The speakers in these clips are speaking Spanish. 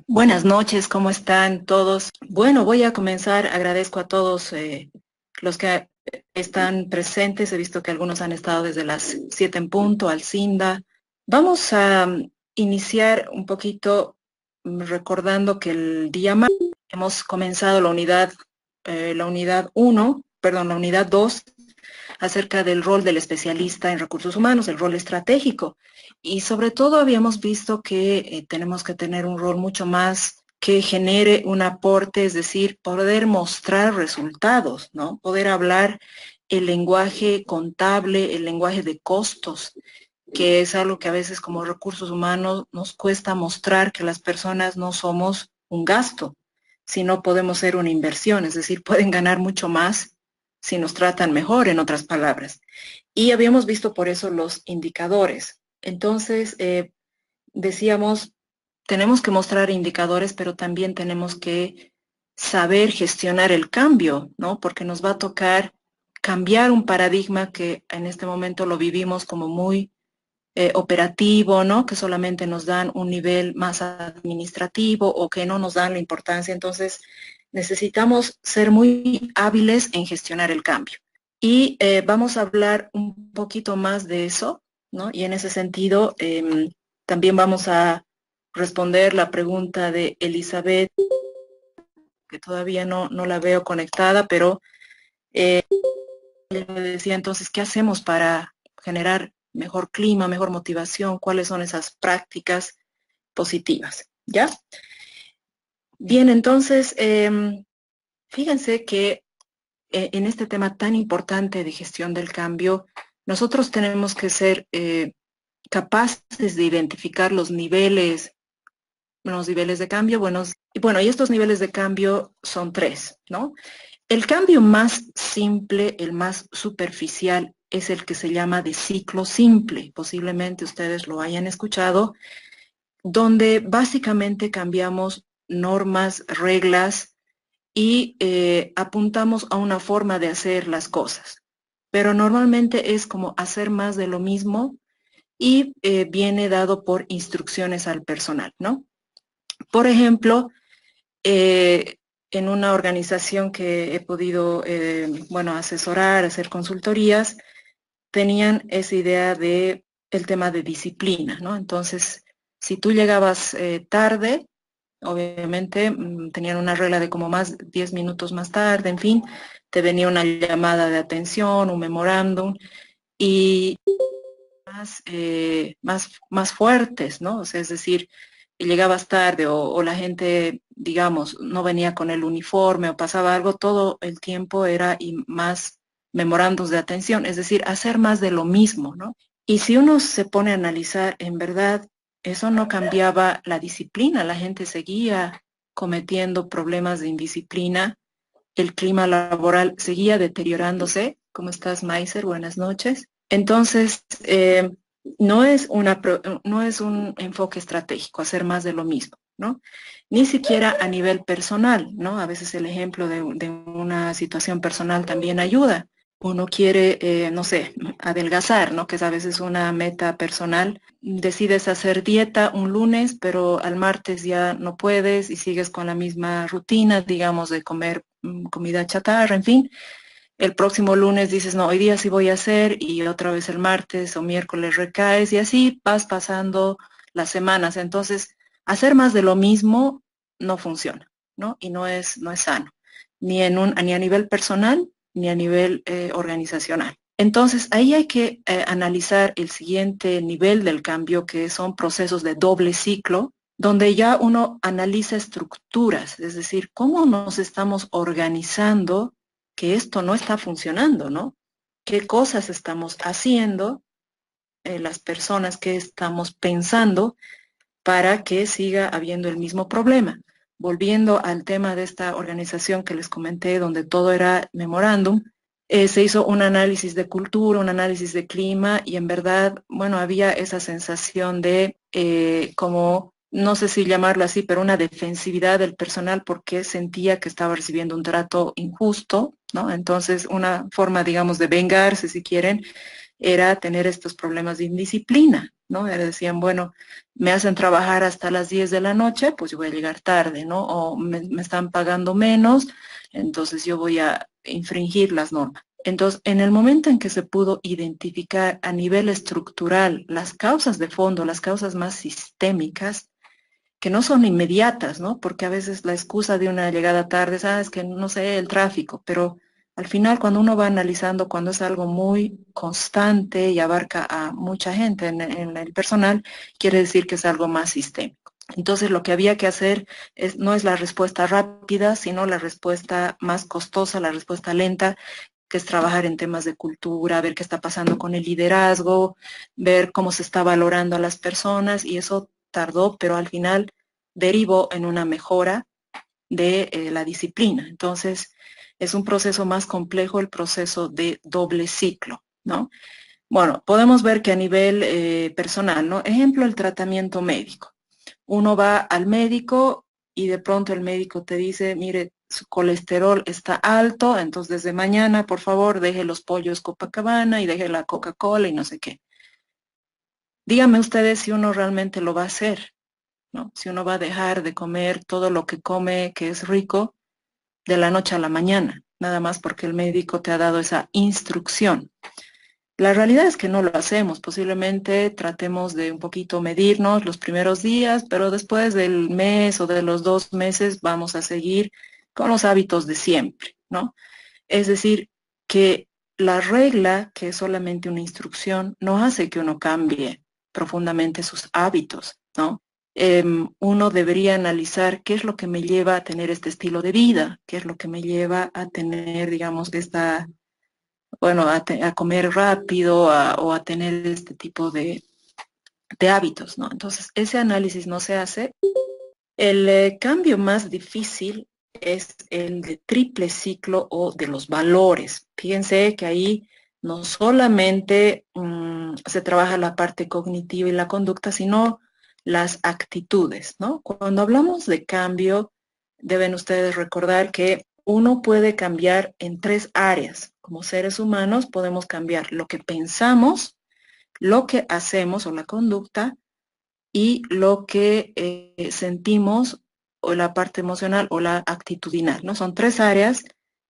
Buenas noches, ¿cómo están todos? Bueno, voy a comenzar. Agradezco a todos los que están presentes. He visto que algunos han estado desde las 7 en punto, Alcinda. Vamos a iniciar un poquito recordando que el día más hemos comenzado la unidad uno, perdón, la unidad 2 acerca del rol del especialista en recursos humanos, el rol estratégico. Y sobre todo habíamos visto que tenemos que tener un rol mucho más que genere un aporte, es decir, poder mostrar resultados, ¿no? Poder hablar el lenguaje contable, el lenguaje de costos, que es algo que a veces como recursos humanos nos cuesta mostrar que las personas no somos un gasto, sino podemos ser una inversión, es decir, pueden ganar mucho más si nos tratan mejor, en otras palabras. Y habíamos visto por eso los indicadores. Entonces, decíamos, tenemos que mostrar indicadores, pero también tenemos que saber gestionar el cambio, ¿no? Porque nos va a tocar cambiar un paradigma que en este momento lo vivimos como muy operativo, ¿no? Que solamente nos dan un nivel más administrativo o que no nos dan la importancia. Entonces, necesitamos ser muy hábiles en gestionar el cambio. Y vamos a hablar un poquito más de eso, ¿no? Y en ese sentido, también vamos a responder la pregunta de Elizabeth, que todavía no la veo conectada, pero me decía entonces, ¿qué hacemos para generar mejor clima, mejor motivación? ¿Cuáles son esas prácticas positivas? ¿Ya? Bien, entonces, fíjense que en este tema tan importante de gestión del cambio, nosotros tenemos que ser capaces de identificar los niveles de cambio. Y estos niveles de cambio son tres, ¿no? El cambio más simple, el más superficial, es el que se llama de ciclo simple. Posiblemente ustedes lo hayan escuchado, donde básicamente cambiamos normas, reglas y apuntamos a una forma de hacer las cosas. Pero normalmente es como hacer más de lo mismo y viene dado por instrucciones al personal, ¿no? Por ejemplo, eh, en una organización que he podido, bueno, asesorar, hacer consultorías, tenían esa idea de el tema de disciplina, ¿no? Entonces, si tú llegabas tarde, obviamente tenían una regla de como más 10 minutos más tarde, en fin, te venía una llamada de atención, un memorándum y más fuertes, ¿no? O sea, es decir, llegabas tarde o la gente, digamos, no venía con el uniforme o pasaba algo, todo el tiempo era y más memorandos de atención, es decir, hacer más de lo mismo, ¿no? Y si uno se pone a analizar, en verdad, eso no cambiaba la disciplina, la gente seguía cometiendo problemas de indisciplina, el clima laboral seguía deteriorándose. ¿Cómo estás, Maiser? Buenas noches. Entonces, no es un enfoque estratégico, hacer más de lo mismo, ¿no? Ni siquiera a nivel personal, ¿no? A veces el ejemplo de una situación personal también ayuda. Uno quiere, no sé, adelgazar, ¿no? Que es a veces una meta personal. Decides hacer dieta un lunes, pero al martes ya no puedes y sigues con la misma rutina, digamos, de comer comida chatarra, en fin. El próximo lunes dices, no, hoy día sí voy a hacer y otra vez el martes o miércoles recaes y así vas pasando las semanas. Entonces, hacer más de lo mismo no funciona, ¿no? Y no es sano, ni a nivel personal ni a nivel organizacional. Entonces, ahí hay que analizar el siguiente nivel del cambio, que son procesos de doble ciclo, donde ya uno analiza estructuras, es decir, cómo nos estamos organizando que esto no está funcionando, ¿no? ¿Qué cosas estamos haciendo, las personas que estamos pensando para que siga habiendo el mismo problema? Volviendo al tema de esta organización que les comenté, donde todo era memorándum, se hizo un análisis de cultura, un análisis de clima y en verdad, bueno, había esa sensación de como, no sé si llamarlo así, pero una defensividad del personal porque sentía que estaba recibiendo un trato injusto, ¿no? Entonces, una forma, digamos, de vengarse, si quieren, era tener estos problemas de indisciplina. ¿no? Decían, bueno, me hacen trabajar hasta las 10 de la noche, pues yo voy a llegar tarde, ¿no? O me están pagando menos, entonces yo voy a infringir las normas. Entonces, en el momento en que se pudo identificar a nivel estructural las causas de fondo, las causas más sistémicas, que no son inmediatas, ¿no? Porque a veces la excusa de una llegada tarde es, es que no sé, el tráfico, pero al final cuando uno va analizando, cuando es algo muy constante y abarca a mucha gente en el personal, quiere decir que es algo más sistémico. Entonces lo que había que hacer no es la respuesta rápida, sino la respuesta más costosa, la respuesta lenta, que es trabajar en temas de cultura, ver qué está pasando con el liderazgo, ver cómo se está valorando a las personas, y eso tardó, pero al final derivó en una mejora de la disciplina. Entonces, es un proceso más complejo, el proceso de doble ciclo, ¿no? Bueno, podemos ver que a nivel personal, ¿no? Ejemplo, el tratamiento médico. Uno va al médico y de pronto el médico te dice, mire, su colesterol está alto, entonces desde mañana, por favor, deje los pollos Copacabana y deje la Coca-Cola y no sé qué. Díganme ustedes si uno realmente lo va a hacer, ¿no? Si uno va a dejar de comer todo lo que come que es rico de la noche a la mañana, nada más porque el médico te ha dado esa instrucción. La realidad es que no lo hacemos, posiblemente tratemos de un poquito medirnos los primeros días, pero después del mes o de los 2 meses vamos a seguir con los hábitos de siempre, ¿no? Es decir, que la regla, que es solamente una instrucción, no hace que uno cambie profundamente sus hábitos, ¿no? Uno debería analizar qué es lo que me lleva a tener este estilo de vida, qué es lo que me lleva a tener, digamos, bueno, a comer rápido o a tener este tipo de hábitos, ¿no? Entonces, ese análisis no se hace. El cambio más difícil es el de triple ciclo o de los valores. Fíjense que ahí no solamente se trabaja la parte cognitiva y la conducta, sino las actitudes, ¿no? Cuando hablamos de cambio, deben ustedes recordar que uno puede cambiar en 3 áreas. Como seres humanos podemos cambiar lo que pensamos, lo que hacemos o la conducta, y lo que sentimos, o la parte emocional o la actitudinal, ¿no? Son 3 áreas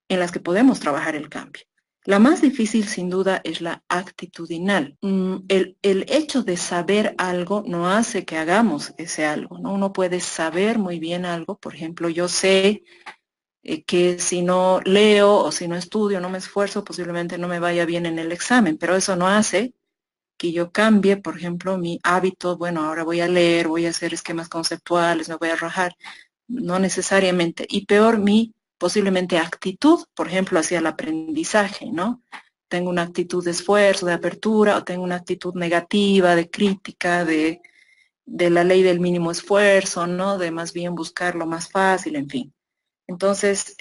en las que podemos trabajar el cambio. La más difícil, sin duda, es la actitudinal. El hecho de saber algo no hace que hagamos ese algo, ¿no? Uno puede saber muy bien algo. Por ejemplo, yo sé que si no leo o si no estudio, no me esfuerzo, posiblemente no me vaya bien en el examen, pero eso no hace que yo cambie, por ejemplo, mi hábito. Bueno, ahora voy a leer, voy a hacer esquemas conceptuales, me voy a rajar, no necesariamente. Y peor, mi posiblemente actitud, por ejemplo, hacia el aprendizaje, ¿no? Tengo una actitud de esfuerzo, de apertura, o tengo una actitud negativa, de crítica, de la ley del mínimo esfuerzo, ¿no? De más bien buscar lo más fácil, en fin. Entonces,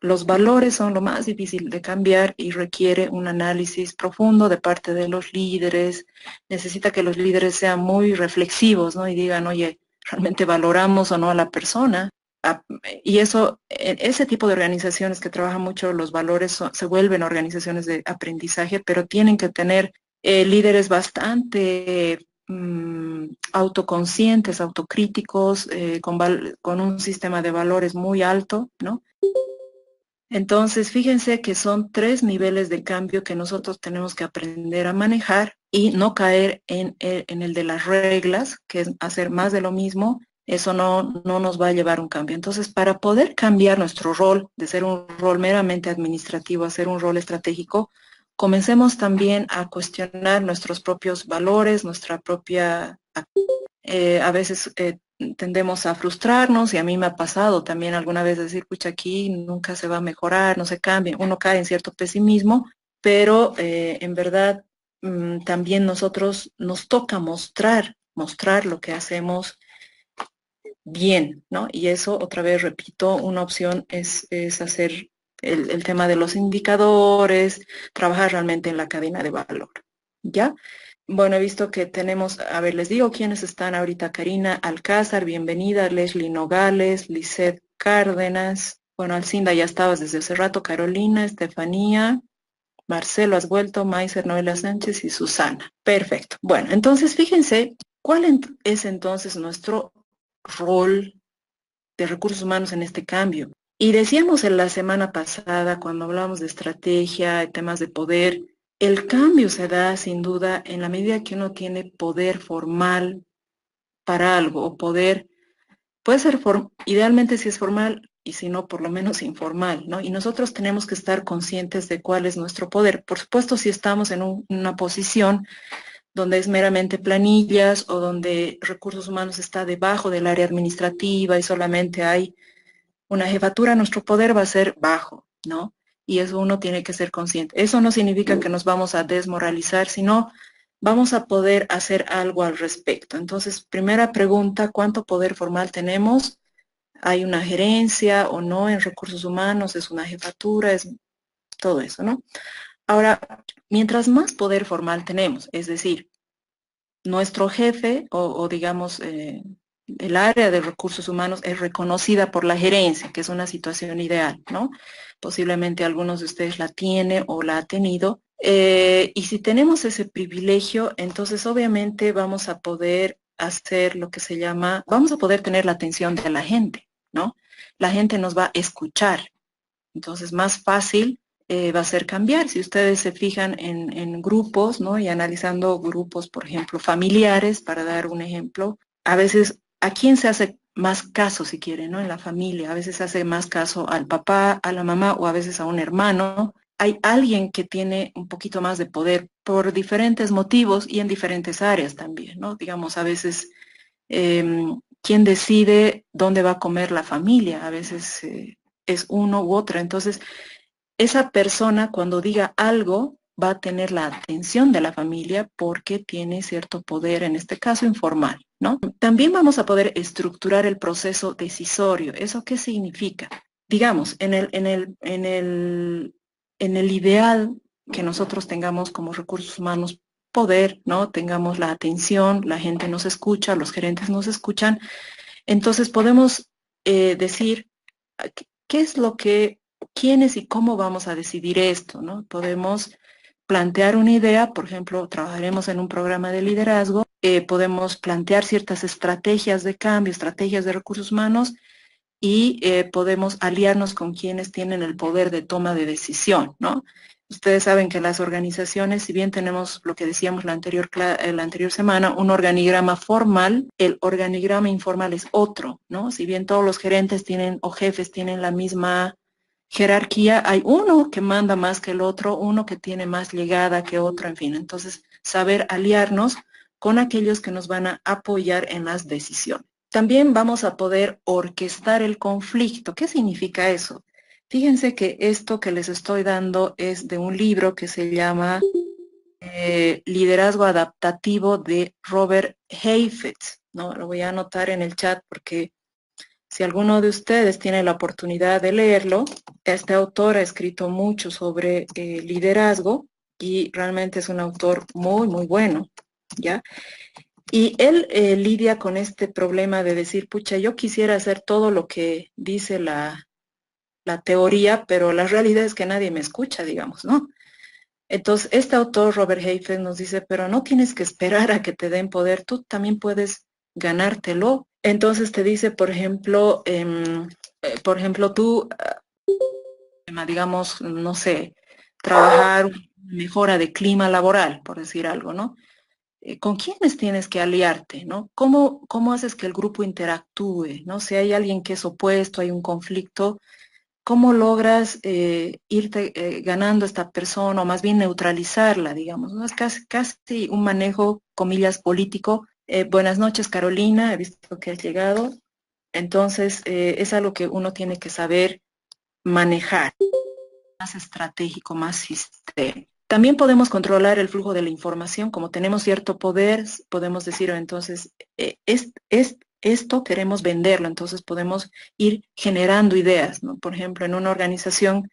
los valores son lo más difícil de cambiar y requiere un análisis profundo de parte de los líderes. Necesita que los líderes sean muy reflexivos, ¿no? Y digan, oye, ¿realmente valoramos o no a la persona? Y eso, ese tipo de organizaciones que trabajan mucho los valores se vuelven organizaciones de aprendizaje, pero tienen que tener líderes bastante autoconscientes, autocríticos, con un sistema de valores muy alto, ¿no? Entonces, fíjense que son 3 niveles de cambio que nosotros tenemos que aprender a manejar y no caer en el de las reglas, que es hacer más de lo mismo. Eso no nos va a llevar a un cambio. Entonces, para poder cambiar nuestro rol, de ser un rol meramente administrativo a ser un rol estratégico, comencemos también a cuestionar nuestros propios valores, nuestra propia a veces tendemos a frustrarnos, y a mí me ha pasado también alguna vez decir, pucha, aquí nunca se va a mejorar, no se cambia, uno cae en cierto pesimismo, pero en verdad también nosotros nos toca mostrar lo que hacemos bien, ¿no? Y eso, otra vez repito, una opción es hacer el tema de los indicadores, trabajar realmente en la cadena de valor, ¿ya? Bueno, he visto que tenemos, a ver, les digo quiénes están ahorita: Karina Alcázar, bienvenida; Leslie Nogales, Lisette Cárdenas, bueno, Alcinda ya estabas desde hace rato, Carolina, Estefanía, Marcelo, has vuelto, Maiser, Noela Sánchez y Susana. Perfecto. Bueno, entonces fíjense, ¿cuál es entonces nuestro rol de recursos humanos en este cambio? Y decíamos en la semana pasada, cuando hablábamos de estrategia, de temas de poder, el cambio se da sin duda en la medida que uno tiene poder formal para algo, o poder, puede ser, idealmente si es formal, y si no, por lo menos informal, ¿no? Y nosotros tenemos que estar conscientes de cuál es nuestro poder. Por supuesto, si estamos en una posición donde es meramente planillas o donde recursos humanos está debajo del área administrativa y solamente hay una jefatura, nuestro poder va a ser bajo, ¿no? Y eso uno tiene que ser consciente. Eso no significa que nos vamos a desmoralizar, sino vamos a poder hacer algo al respecto. Entonces, primera pregunta, ¿cuánto poder formal tenemos? ¿Hay una gerencia o no en recursos humanos? ¿Es una jefatura? Es todo eso, ¿no? Ahora, mientras más poder formal tenemos, es decir, nuestro jefe o digamos, el área de recursos humanos es reconocida por la gerencia, que es una situación ideal, ¿no? Posiblemente algunos de ustedes la tienen o la ha tenido. Y si tenemos ese privilegio, entonces obviamente vamos a poder hacer lo que se llama, vamos a poder tener la atención de la gente, ¿no? La gente nos va a escuchar. Entonces, más fácil va a ser cambiar. Si ustedes se fijan en grupos, ¿no? Y analizando grupos, por ejemplo, familiares, para dar un ejemplo, a veces, ¿a quién se hace más caso, si quieren, ¿no? En la familia, a veces se hace más caso al papá, a la mamá o a veces a un hermano. Hay alguien que tiene un poquito más de poder por diferentes motivos y en diferentes áreas también, ¿no? Digamos, a veces, ¿quién decide dónde va a comer la familia? A veces es uno u otra. Entonces, esa persona cuando diga algo va a tener la atención de la familia porque tiene cierto poder, en este caso informal, ¿no? También vamos a poder estructurar el proceso decisorio. ¿Eso qué significa? Digamos, en el ideal que nosotros tengamos como recursos humanos poder, ¿no? Tengamos la atención, la gente nos escucha, los gerentes nos escuchan, entonces podemos decir qué es lo que, quiénes y cómo vamos a decidir esto, ¿no? Podemos plantear una idea, por ejemplo, trabajaremos en un programa de liderazgo, podemos plantear ciertas estrategias de cambio, estrategias de recursos humanos y podemos aliarnos con quienes tienen el poder de toma de decisión, ¿no? Ustedes saben que las organizaciones, si bien tenemos lo que decíamos la anterior semana, un organigrama formal, el organigrama informal es otro, ¿no? Si bien todos los gerentes tienen o jefes tienen la misma jerarquía, hay uno que manda más que el otro, uno que tiene más llegada que otro, en fin. Entonces, saber aliarnos con aquellos que nos van a apoyar en las decisiones. También vamos a poder orquestar el conflicto. ¿Qué significa eso? Fíjense que esto que les estoy dando es de un libro que se llama Liderazgo Adaptativo de Robert Heifetz, ¿no? Lo voy a anotar en el chat porque si alguno de ustedes tiene la oportunidad de leerlo, este autor ha escrito mucho sobre liderazgo y realmente es un autor muy, muy bueno, ¿ya? Y él lidia con este problema de decir, pucha, yo quisiera hacer todo lo que dice la teoría, pero la realidad es que nadie me escucha, digamos, ¿no? Entonces, este autor, Robert Heifetz, nos dice, pero no tienes que esperar a que te den poder, tú también puedes ganártelo. Entonces te dice, por ejemplo, tú, digamos, no sé, trabajar una mejora de clima laboral, por decir algo, ¿no? ¿Con quiénes tienes que aliarte, ¿no? ¿Cómo haces que el grupo interactúe, ¿no? Si hay alguien que es opuesto, hay un conflicto, ¿cómo logras irte ganando a esta persona o más bien neutralizarla, digamos? ¿No? Es casi un manejo, comillas, político. Buenas noches, Carolina, he visto que has llegado. Entonces, es algo que uno tiene que saber manejar, más estratégico, más sistémico. También podemos controlar el flujo de la información, como tenemos cierto poder, podemos decir, entonces, esto queremos venderlo, entonces podemos ir generando ideas, ¿no? Por ejemplo, en una organización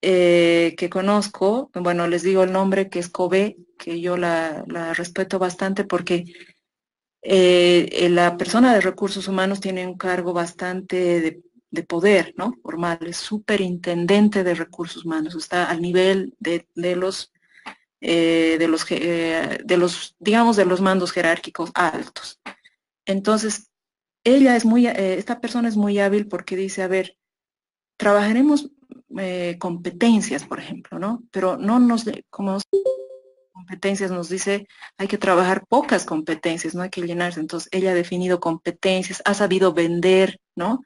que conozco, bueno, les digo el nombre, que es COBE, que yo la respeto bastante porque la persona de recursos humanos tiene un cargo bastante de poder, ¿no? Formal, es superintendente de recursos humanos, está al nivel digamos, de los mandos jerárquicos altos. Entonces, esta persona es muy hábil porque dice, a ver, trabajaremos competencias, por ejemplo, ¿no? Pero no como competencias nos dice, hay que trabajar pocas competencias, no hay que llenarse. Entonces, ella ha definido competencias, ha sabido vender, ¿no?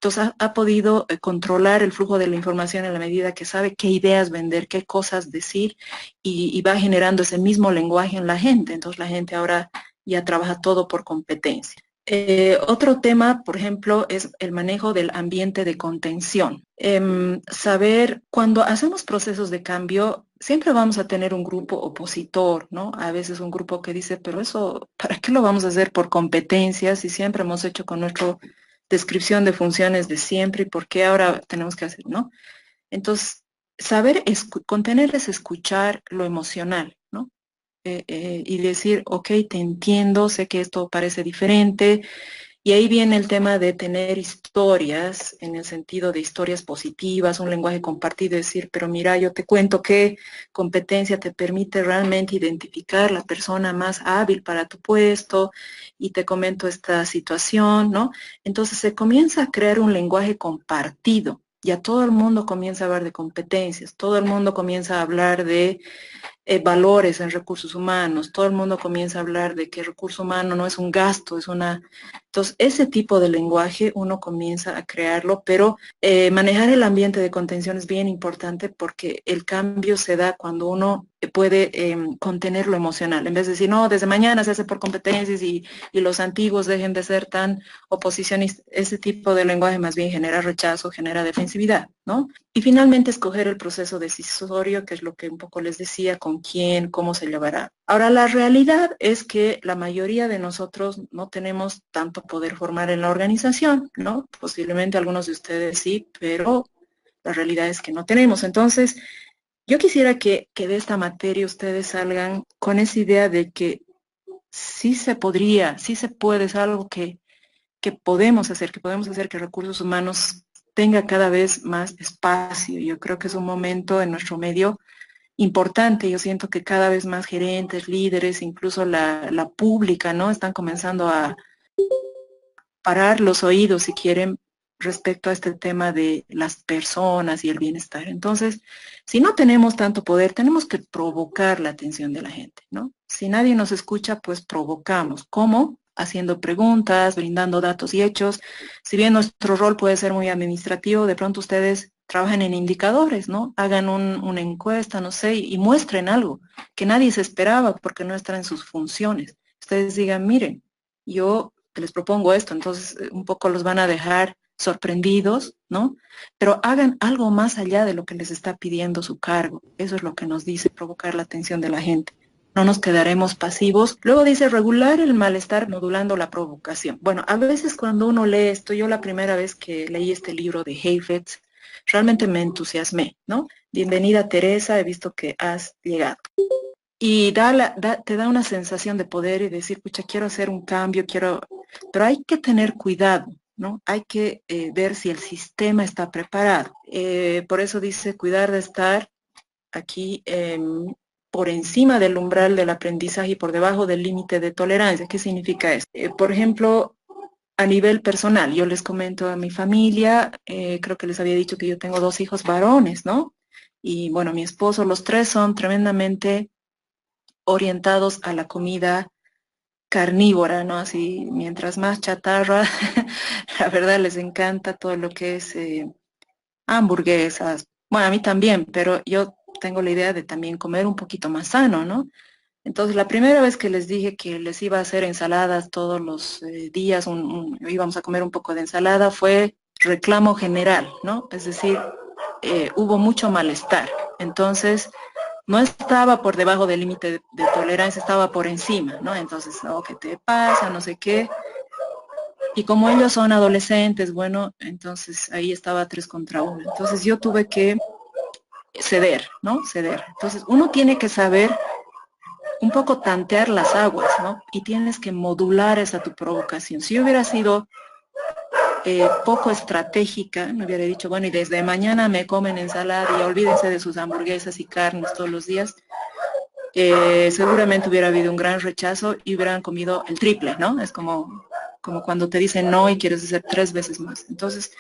Entonces, ha podido controlar el flujo de la información en la medida que sabe qué ideas vender, qué cosas decir, y va generando ese mismo lenguaje en la gente. Entonces, la gente ahora ya trabaja todo por competencia. Otro tema, por ejemplo, es el manejo del ambiente de contención. Saber, cuando hacemos procesos de cambio, siempre vamos a tener un grupo opositor, ¿no? A veces un grupo que dice, pero eso, ¿para qué lo vamos a hacer por competencias? Y siempre hemos hecho con nuestra descripción de funciones de siempre, ¿y por qué ahora tenemos que hacer, ¿no? Entonces, saber contener es escuchar lo emocional, ¿no? Y decir, ok, te entiendo, sé que esto parece diferente, y ahí viene el tema de tener historias, en el sentido de historias positivas, un lenguaje compartido, decir, pero mira, yo te cuento qué competencia te permite realmente identificar la persona más hábil para tu puesto, y te comento esta situación, ¿no? Entonces se comienza a crear un lenguaje compartido. Ya todo el mundo comienza a hablar de competencias, todo el mundo comienza a hablar de valores en recursos humanos. Todo el mundo comienza a hablar de que el recurso humano no es un gasto, es una... Entonces, ese tipo de lenguaje uno comienza a crearlo, pero manejar el ambiente de contención es bien importante porque el cambio se da cuando uno puede contener lo emocional. En vez de decir, no, desde mañana se hace por competencias y los antiguos dejen de ser tan oposicionistas. Ese tipo de lenguaje más bien genera rechazo, genera defensividad, ¿no? Y finalmente escoger el proceso decisorio, que es lo que un poco les decía, con quién, cómo se llevará. Ahora, la realidad es que la mayoría de nosotros no tenemos tanto poder formal en la organización, ¿no? Posiblemente algunos de ustedes sí, pero la realidad es que no tenemos. Entonces, yo quisiera que de esta materia ustedes salgan con esa idea de que sí se podría, sí se puede, es algo que podemos hacer que recursos humanos tenga cada vez más espacio. Yo creo que es un momento en nuestro medio importante. Yo siento que cada vez más gerentes, líderes, incluso la pública, ¿no? Están comenzando a parar los oídos, si quieren, respecto a este tema de las personas y el bienestar. Entonces, si no tenemos tanto poder, tenemos que provocar la atención de la gente, ¿no? Si nadie nos escucha, pues provocamos. ¿Cómo? Haciendo preguntas, brindando datos y hechos. Si bien nuestro rol puede ser muy administrativo, de pronto ustedes trabajan en indicadores, ¿no? Hagan una encuesta, no sé, y muestren algo que nadie se esperaba porque no está en sus funciones. Ustedes digan, miren, yo les propongo esto, entonces un poco los van a dejar sorprendidos, ¿no? Pero hagan algo más allá de lo que les está pidiendo su cargo. Eso es lo que nos dice provocar la atención de la gente. No nos quedaremos pasivos. Luego dice regular el malestar modulando la provocación. Bueno, a veces cuando uno lee esto, yo la primera vez que leí este libro de Heifetz, realmente me entusiasmé, ¿no? Bienvenida Teresa, he visto que has llegado. Y te da una sensación de poder y decir, pucha, quiero hacer un cambio, pero hay que tener cuidado, ¿no? Hay que ver si el sistema está preparado. Por eso dice, cuidar de estar aquí por encima del umbral del aprendizaje y por debajo del límite de tolerancia. ¿Qué significa esto? Por ejemplo, a nivel personal, yo les comento a mi familia, creo que les había dicho que yo tengo 2 hijos varones, ¿no? Y bueno, mi esposo, los tres son tremendamente orientados a la comida carnívora, ¿no? Así, mientras más chatarra, la verdad les encanta todo lo que es hamburguesas. Bueno, a mí también, pero yo tengo la idea de también comer un poquito más sano, ¿no? Entonces, la primera vez que les dije que les iba a hacer ensaladas todos los días, íbamos a comer un poco de ensalada, fue reclamo general, ¿no? Es decir, hubo mucho malestar. Entonces, no estaba por debajo del límite de tolerancia, estaba por encima, ¿no? Entonces, no, ¿qué te pasa? No sé qué. Y como ellos son adolescentes, bueno, entonces ahí estaba 3 contra 1. Entonces yo tuve que ceder, ¿no? Ceder. Entonces uno tiene que saber un poco tantear las aguas, ¿no? Y tienes que modular esa tu provocación. Si yo hubiera sido poco estratégica, me hubiera dicho, bueno, y desde mañana me comen ensalada y olvídense de sus hamburguesas y carnes todos los días, seguramente hubiera habido un gran rechazo y hubieran comido el triple, ¿no? Es como cuando te dicen no y quieres hacer 3 veces más. Entonces,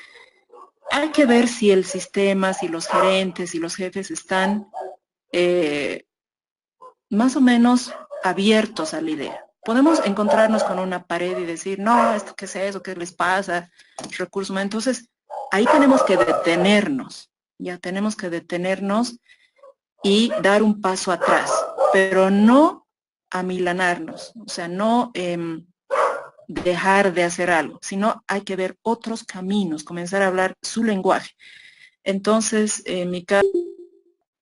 hay que ver si el sistema, si los gerentes y los jefes están eh, más o menos abiertos a la idea. Podemos encontrarnos con una pared y decir, no, ¿esto qué es eso? ¿Qué les pasa? Recursos humanos. Entonces, ahí tenemos que detenernos, ya tenemos que detenernos y dar un paso atrás, pero no amilanarnos, o sea, no dejar de hacer algo, sino hay que ver otros caminos, comenzar a hablar su lenguaje. Entonces, en mi caso,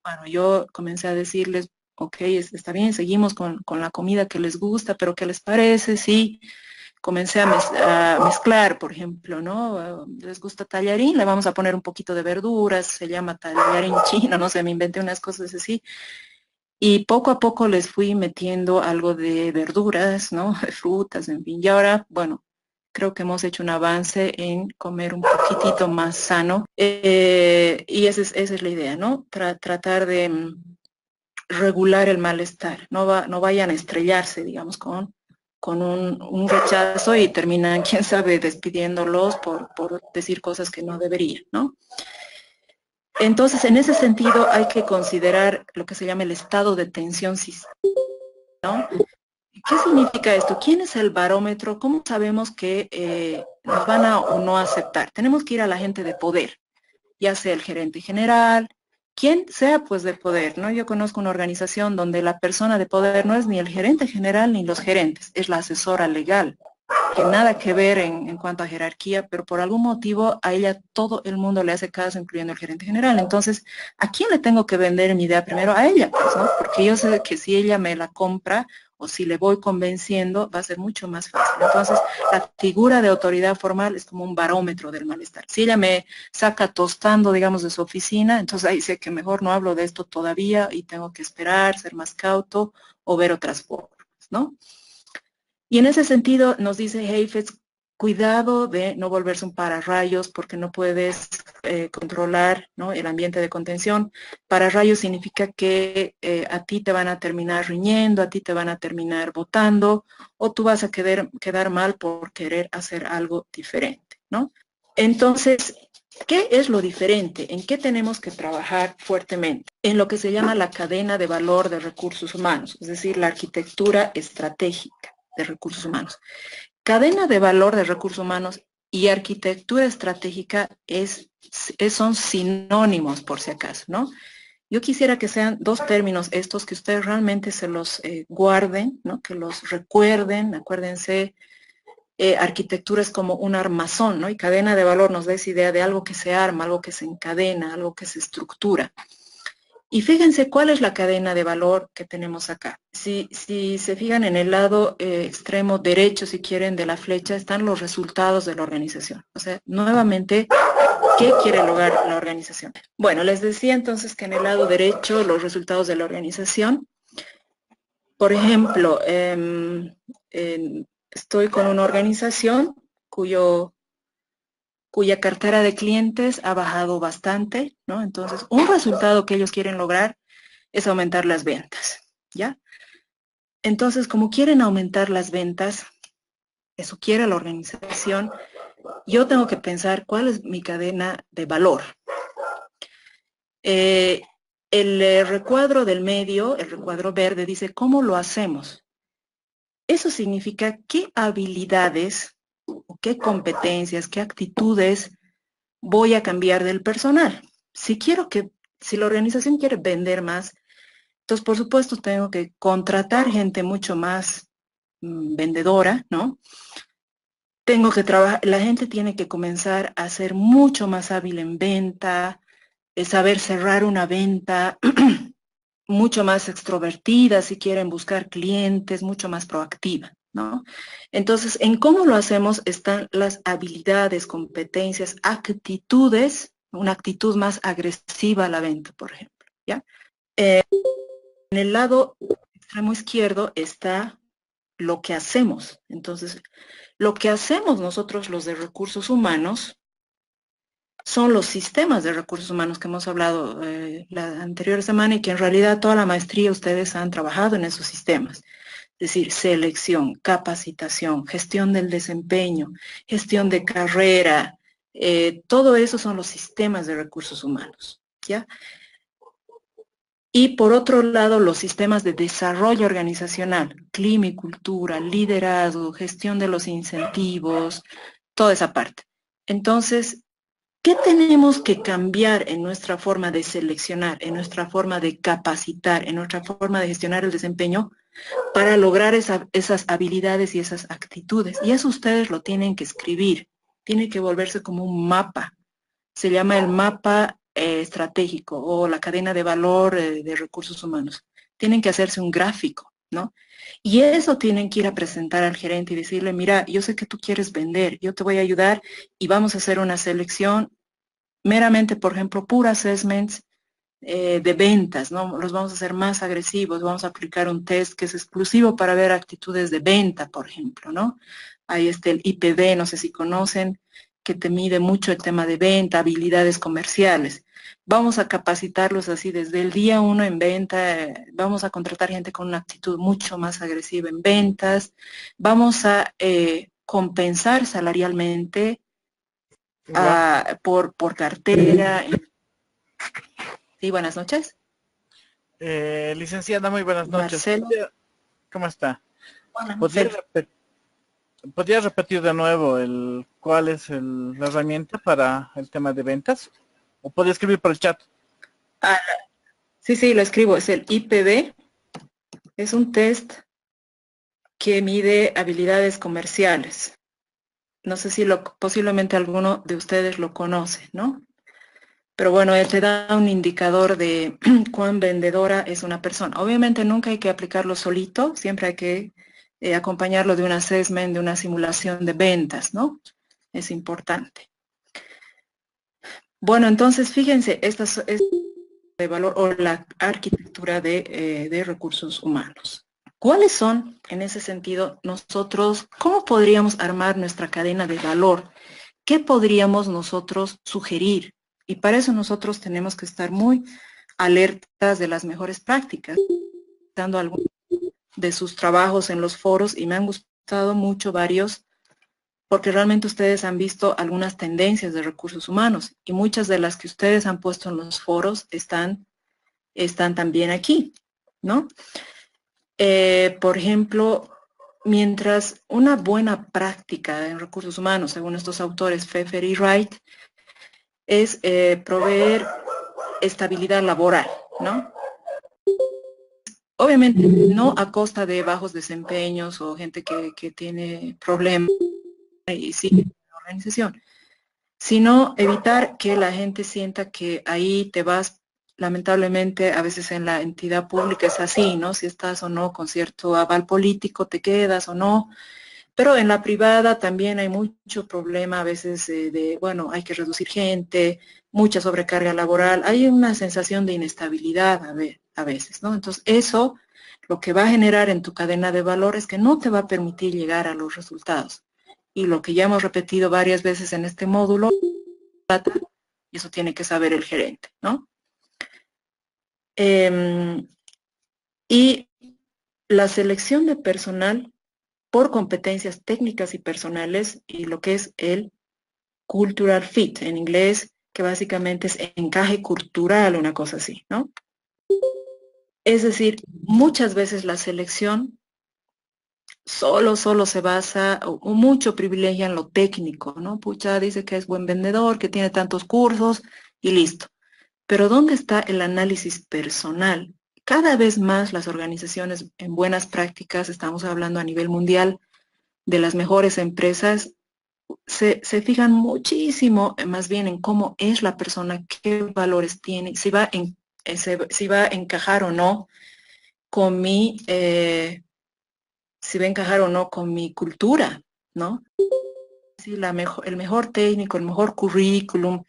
bueno, yo comencé a decirles, ok, está bien, seguimos con la comida que les gusta, pero ¿qué les parece? Sí, comencé a mezclar, por ejemplo, ¿no? Les gusta tallarín, le vamos a poner un poquito de verduras, se llama tallarín chino, no sé, me inventé unas cosas así. Y poco a poco les fui metiendo algo de verduras, ¿no? De frutas, en fin. Y ahora, bueno, creo que hemos hecho un avance en comer un poquitito más sano. Y esa es la idea, ¿no? Tratar de regular el malestar. No vayan a estrellarse, digamos, con un rechazo y terminan, quién sabe, despidiéndolos por decir cosas que no deberían, ¿no? Entonces, en ese sentido, hay que considerar lo que se llama el estado de tensión sistémica, ¿no? ¿Qué significa esto? ¿Quién es el barómetro? ¿Cómo sabemos que nos van a o no aceptar? Tenemos que ir a la gente de poder, ya sea el gerente general, quien sea pues de poder, ¿no? Yo conozco una organización donde la persona de poder no es ni el gerente general ni los gerentes, es la asesora legal, que nada que ver en cuanto a jerarquía, pero por algún motivo a ella todo el mundo le hace caso, incluyendo el gerente general. Entonces, ¿a quién le tengo que vender mi idea primero? A ella, pues, ¿no? Porque yo sé que si ella me la compra o si le voy convenciendo, va a ser mucho más fácil. Entonces, la figura de autoridad formal es como un barómetro del malestar. Si ella me saca tostando, digamos, de su oficina, entonces ahí sé que mejor no hablo de esto todavía y tengo que esperar, ser más cauto o ver otras formas, ¿no? Y en ese sentido nos dice Heifetz, cuidado de no volverse un pararrayos porque no puedes controlar, ¿no?, el ambiente de contención. Pararrayos significa que a ti te van a terminar riñendo, a ti te van a terminar votando o tú vas a quedar mal por querer hacer algo diferente, ¿no? Entonces, ¿qué es lo diferente? ¿En qué tenemos que trabajar fuertemente? En lo que se llama la cadena de valor de recursos humanos, es decir, la arquitectura estratégica de recursos humanos. Cadena de valor de recursos humanos y arquitectura estratégica son sinónimos, por si acaso, ¿no? Yo quisiera que sean dos términos estos, que ustedes realmente se los guarden, ¿no? Que los recuerden, acuérdense, arquitectura es como un armazón, ¿no? Y cadena de valor nos da esa idea de algo que se arma, algo que se encadena, algo que se estructura. Y fíjense cuál es la cadena de valor que tenemos acá. Si se fijan en el lado extremo derecho, si quieren, de la flecha, están los resultados de la organización. O sea, nuevamente, ¿qué quiere lograr la organización? Bueno, les decía entonces que en el lado derecho, los resultados de la organización. Por ejemplo, estoy con una organización cuya cartera de clientes ha bajado bastante, ¿no? Entonces, un resultado que ellos quieren lograr es aumentar las ventas, ¿ya? Entonces, como quieren aumentar las ventas, eso quiere la organización, yo tengo que pensar cuál es mi cadena de valor. Eh, el recuadro del medio, el recuadro verde, dice cómo lo hacemos. Eso significa qué habilidades, qué competencias, qué actitudes voy a cambiar del personal. Si la organización quiere vender más, entonces por supuesto tengo que contratar gente mucho más vendedora, ¿no? Tengo que trabajar, la gente tiene que comenzar a ser mucho más hábil en venta, saber cerrar una venta, mucho más extrovertida si quieren buscar clientes, mucho más proactiva, ¿no? Entonces, en cómo lo hacemos están las habilidades, competencias, actitudes, una actitud más agresiva a la venta, por ejemplo, ¿ya? En el lado extremo izquierdo está lo que hacemos. Entonces, lo que hacemos nosotros los de recursos humanos son los sistemas de recursos humanos que hemos hablado la anterior semana y que en realidad toda la maestría ustedes han trabajado en esos sistemas. Es decir, selección, capacitación, gestión del desempeño, gestión de carrera, todo eso son los sistemas de recursos humanos, ¿ya? Y por otro lado, los sistemas de desarrollo organizacional, clima y cultura, liderazgo, gestión de los incentivos, toda esa parte. Entonces, ¿qué tenemos que cambiar en nuestra forma de seleccionar, en nuestra forma de capacitar, en nuestra forma de gestionar el desempeño para lograr esas habilidades y esas actitudes? Y eso ustedes lo tienen que escribir, tiene que volverse como un mapa. Se llama el mapa estratégico o la cadena de valor de recursos humanos. Tienen que hacerse un gráfico, ¿no? Y eso tienen que ir a presentar al gerente y decirle, mira, yo sé que tú quieres vender, yo te voy a ayudar y vamos a hacer una selección meramente, por ejemplo, pura assessments de ventas, ¿no? Los vamos a hacer más agresivos, vamos a aplicar un test que es exclusivo para ver actitudes de venta, por ejemplo, ¿no? Ahí está el IPD, no sé si conocen, que te mide mucho el tema de venta, habilidades comerciales. Vamos a capacitarlos así desde el día uno en venta, vamos a contratar gente con una actitud mucho más agresiva en ventas, vamos a compensar salarialmente por cartera. Sí, buenas noches. Licenciada, muy buenas noches. Marcelo. ¿Cómo está? Hola, ¿Podría, Marcelo. podría repetir de nuevo cuál es la herramienta para el tema de ventas? ¿O podría escribir por el chat? Ah, sí, sí, lo escribo. Es el IPB. Es un test que mide habilidades comerciales. No sé si posiblemente alguno de ustedes lo conoce, ¿no? Pero bueno, él te da un indicador de cuán vendedora es una persona. Obviamente nunca hay que aplicarlo solito, siempre hay que acompañarlo de un assessment, de una simulación de ventas, ¿no? Es importante. Bueno, entonces fíjense, esta es de valor o la arquitectura de recursos humanos. ¿Cuáles son, en ese sentido, nosotros, cómo podríamos armar nuestra cadena de valor? ¿Qué podríamos nosotros sugerir? Y para eso nosotros tenemos que estar muy alertas de las mejores prácticas, dando algunos de sus trabajos en los foros y me han gustado mucho varios porque realmente ustedes han visto algunas tendencias de recursos humanos y muchas de las que ustedes han puesto en los foros están también aquí, ¿no? Por ejemplo, mientras una buena práctica en recursos humanos, según estos autores, Pfeffer y Wright, es proveer estabilidad laboral, ¿no? Obviamente no a costa de bajos desempeños o gente que tiene problemas y sigue en la organización, sino evitar que la gente sienta que ahí te vas, lamentablemente a veces en la entidad pública es así, ¿no? Si estás o no con cierto aval político, te quedas o no, pero en la privada también hay mucho problema a veces bueno, hay que reducir gente, mucha sobrecarga laboral, hay una sensación de inestabilidad a veces, ¿no? Entonces eso lo que va a generar en tu cadena de valor es que no te va a permitir llegar a los resultados. Y lo que ya hemos repetido varias veces en este módulo, y eso tiene que saber el gerente, ¿no? Y la selección de personal por competencias técnicas y personales y lo que es el cultural fit en inglés, que básicamente es encaje cultural, una cosa así, ¿no? Es decir, muchas veces la selección solo se basa o mucho privilegia en lo técnico, ¿no? Pucha, dice que es buen vendedor, que tiene tantos cursos y listo. Pero ¿dónde está el análisis personal? Cada vez más las organizaciones en buenas prácticas, estamos hablando a nivel mundial, de las mejores empresas, se fijan muchísimo más bien en cómo es la persona, qué valores tiene, si va a encajar o no con si va a encajar o no con mi cultura, ¿no? Sí, el mejor técnico, el mejor currículum,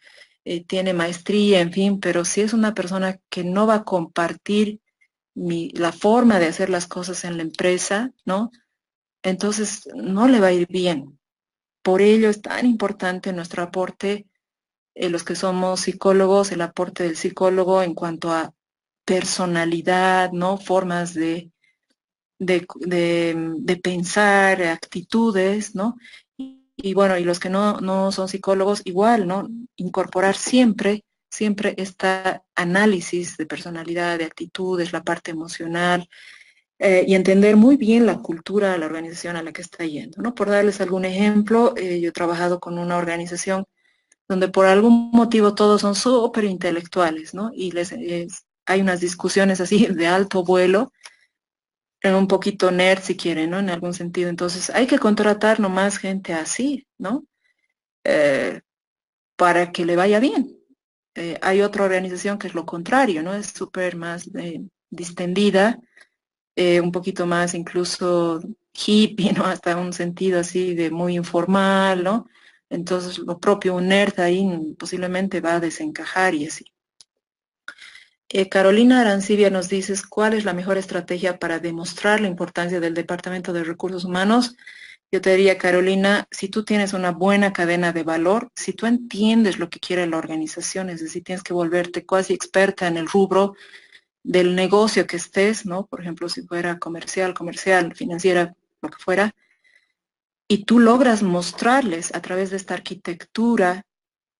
tiene maestría, en fin, pero si es una persona que no va a compartir la forma de hacer las cosas en la empresa, ¿no? entonces no le va a ir bien. Por ello es tan importante nuestro aporte, los que somos psicólogos, el aporte del psicólogo en cuanto a personalidad, ¿no? Formas de pensar, actitudes, ¿no? Y bueno, y los que no son psicólogos, igual, ¿no? Incorporar siempre este análisis de personalidad, de actitudes, la parte emocional, y entender muy bien la cultura de la organización a la que está yendo, ¿no? Por darles algún ejemplo, yo he trabajado con una organización donde por algún motivo todos son súper intelectuales, ¿no? Y hay unas discusiones así de alto vuelo, un poquito nerd si quieren, ¿no? En algún sentido. Entonces hay que contratar nomás gente así, ¿no? Eh, para que le vaya bien. Hay otra organización que es lo contrario, ¿no? Es súper más distendida, un poquito más incluso hippie, ¿no? Hasta un sentido así de muy informal, ¿no? Entonces lo propio, un nerd ahí posiblemente va a desencajar y así. Carolina Arancibia nos dice, ¿cuál es la mejor estrategia para demostrar la importancia del Departamento de Recursos Humanos? Yo te diría, Carolina, si tú tienes una buena cadena de valor, si tú entiendes lo que quiere la organización, es decir, tienes que volverte casi experta en el rubro del negocio que estés, ¿no? Por ejemplo, si fuera comercial, financiera, lo que fuera, y tú logras mostrarles a través de esta arquitectura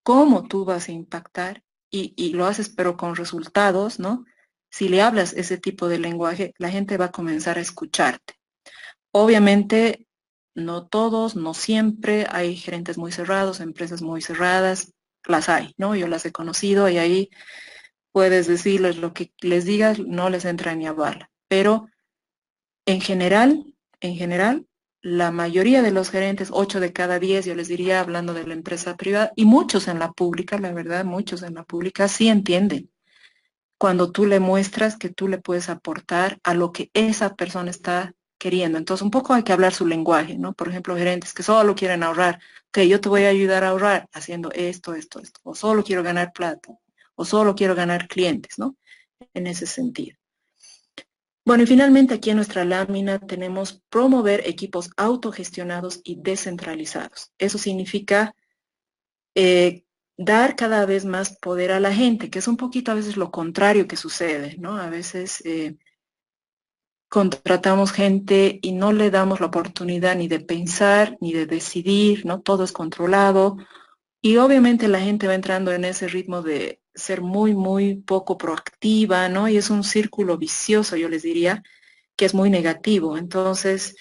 cómo tú vas a impactar y lo haces pero con resultados, ¿no? Si le hablas ese tipo de lenguaje, la gente va a comenzar a escucharte. Obviamente, no todos, no siempre, hay gerentes muy cerrados, empresas muy cerradas, las hay, ¿no? Yo las he conocido y ahí puedes decirles lo que les digas, no les entra ni a bala. Pero en general, la mayoría de los gerentes, 8 de cada 10, yo les diría, hablando de la empresa privada, y muchos en la pública, la verdad, muchos en la pública sí entienden cuando tú le muestras que tú le puedes aportar a lo que esa persona está queriendo. Entonces, un poco hay que hablar su lenguaje, ¿no? Por ejemplo, gerentes que solo quieren ahorrar, que yo te voy a ayudar a ahorrar haciendo esto, o solo quiero ganar plata, o solo quiero ganar clientes, ¿no? En ese sentido. Bueno, y finalmente aquí en nuestra lámina tenemos promover equipos autogestionados y descentralizados. Eso significa eh, dar cada vez más poder a la gente, que es un poquito a veces lo contrario que sucede, ¿no? A veces contratamos gente y no le damos la oportunidad ni de pensar, ni de decidir, ¿no? Todo es controlado. Y obviamente la gente va entrando en ese ritmo de ser muy poco proactiva, ¿no? Y es un círculo vicioso, yo les diría, que es muy negativo. Entonces,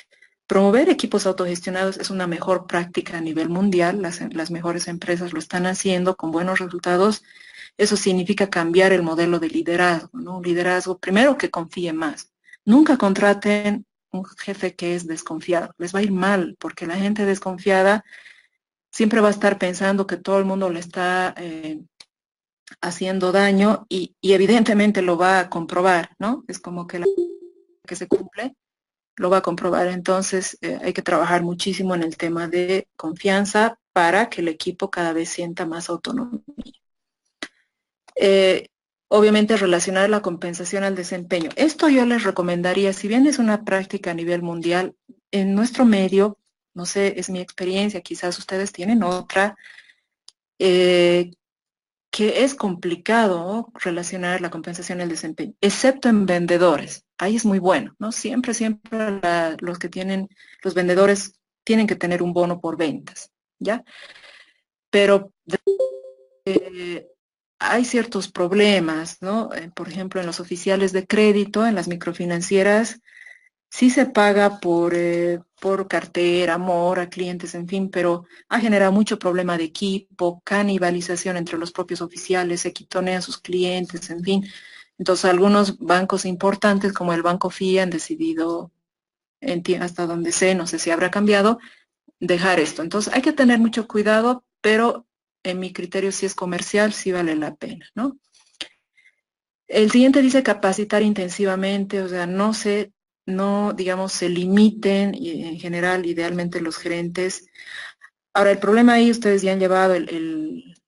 promover equipos autogestionados es una mejor práctica a nivel mundial. Las mejores empresas lo están haciendo con buenos resultados. Eso significa cambiar el modelo de liderazgo, ¿no? Un liderazgo, primero, que confíe más. Nunca contraten un jefe que es desconfiado. Les va a ir mal porque la gente desconfiada siempre va a estar pensando que todo el mundo le está haciendo daño y evidentemente lo va a comprobar, ¿no? Es como que la que se cumple lo va a comprobar. Entonces, hay que trabajar muchísimo en el tema de confianza para que el equipo cada vez sienta más autonomía. Eh, Obviamente, relacionar la compensación al desempeño. Esto yo les recomendaría, si bien es una práctica a nivel mundial, en nuestro medio, no sé, es mi experiencia, quizás ustedes tienen otra, eh, que es complicado, ¿no? Relacionar la compensación al desempeño, excepto en vendedores. Ahí es muy bueno, ¿no? Siempre los que tienen, los vendedores tienen que tener un bono por ventas, ¿ya? Pero eh, hay ciertos problemas, ¿no? Por ejemplo, en los oficiales de crédito, en las microfinancieras, sí se paga por cartera, mora, clientes, en fin, pero ha generado mucho problema de equipo, canibalización entre los propios oficiales, se quitonean sus clientes, en fin. Entonces, algunos bancos importantes, como el Banco FIA, han decidido, hasta donde sé, no sé si habrá cambiado, dejar esto. Entonces, hay que tener mucho cuidado, pero en mi criterio, si es comercial, sí vale la pena, ¿no? El siguiente dice capacitar intensivamente, o sea, no, digamos, se limiten y en general, idealmente los gerentes. Ahora, el problema ahí, ustedes ya han llevado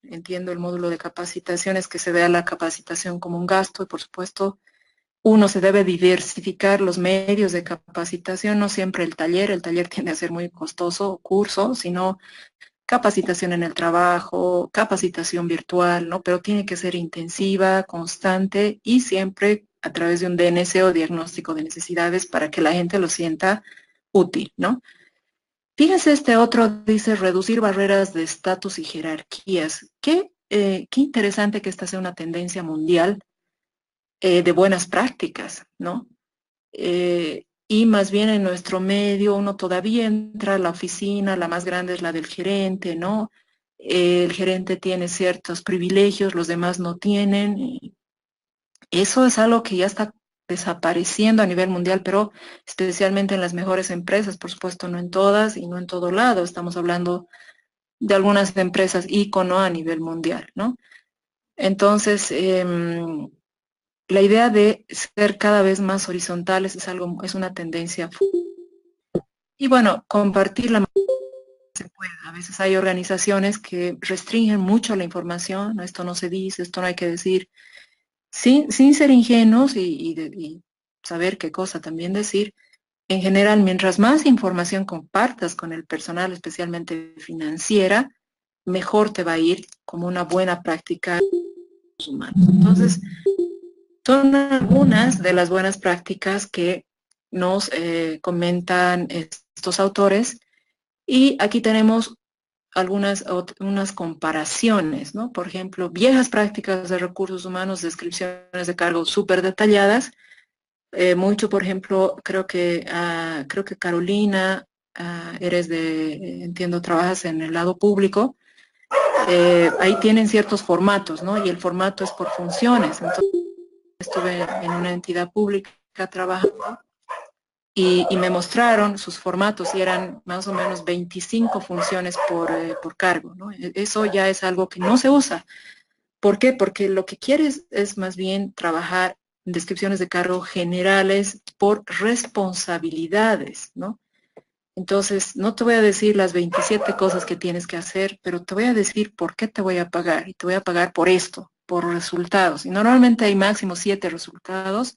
entiendo, el módulo de capacitación, es que se vea la capacitación como un gasto y por supuesto uno se debe diversificar los medios de capacitación, no siempre el taller tiende a ser muy costoso, curso, sino capacitación en el trabajo, capacitación virtual, ¿no? Pero tiene que ser intensiva, constante y siempre a través de un DNS o diagnóstico de necesidades para que la gente lo sienta útil, ¿no? Fíjense, este otro dice reducir barreras de estatus y jerarquías. Qué interesante que esta sea una tendencia mundial de buenas prácticas, ¿no? Y más bien en nuestro medio uno todavía entra a la oficina, la más grande es la del gerente, ¿no? El gerente tiene ciertos privilegios, los demás no tienen. Eso es algo que ya está desapareciendo a nivel mundial, pero especialmente en las mejores empresas, por supuesto, no en todas y no en todo lado. Estamos hablando de algunas empresas ícono a nivel mundial, ¿no? Entonces, la idea de ser cada vez más horizontales es una tendencia. Y bueno, compartir la se puede. A veces hay organizaciones que restringen mucho la información, ¿no? Esto no se dice, esto no hay que decir, sin ser ingenuos y saber qué cosa también decir. En general, mientras más información compartas con el personal, especialmente financiera, mejor te va a ir como una buena práctica humana. Entonces, son algunas de las buenas prácticas que nos comentan estos autores. Y aquí tenemos unas comparaciones, ¿no? Por ejemplo, viejas prácticas de recursos humanos, descripciones de cargos súper detalladas. Mucho, por ejemplo, creo que Carolina, entiendo, trabajas en el lado público. Ahí tienen ciertos formatos, ¿no? Y el formato es por funciones. Entonces, estuve en una entidad pública trabajando y me mostraron sus formatos y eran más o menos 25 funciones por cargo, ¿no? Eso ya es algo que no se usa. ¿Por qué? Porque lo que quieres es más bien trabajar en descripciones de cargo generales por responsabilidades, ¿no? Entonces, no te voy a decir las 27 cosas que tienes que hacer, pero te voy a decir por qué te voy a pagar. Y te voy a pagar por esto, por resultados. Y normalmente hay máximo 7 resultados.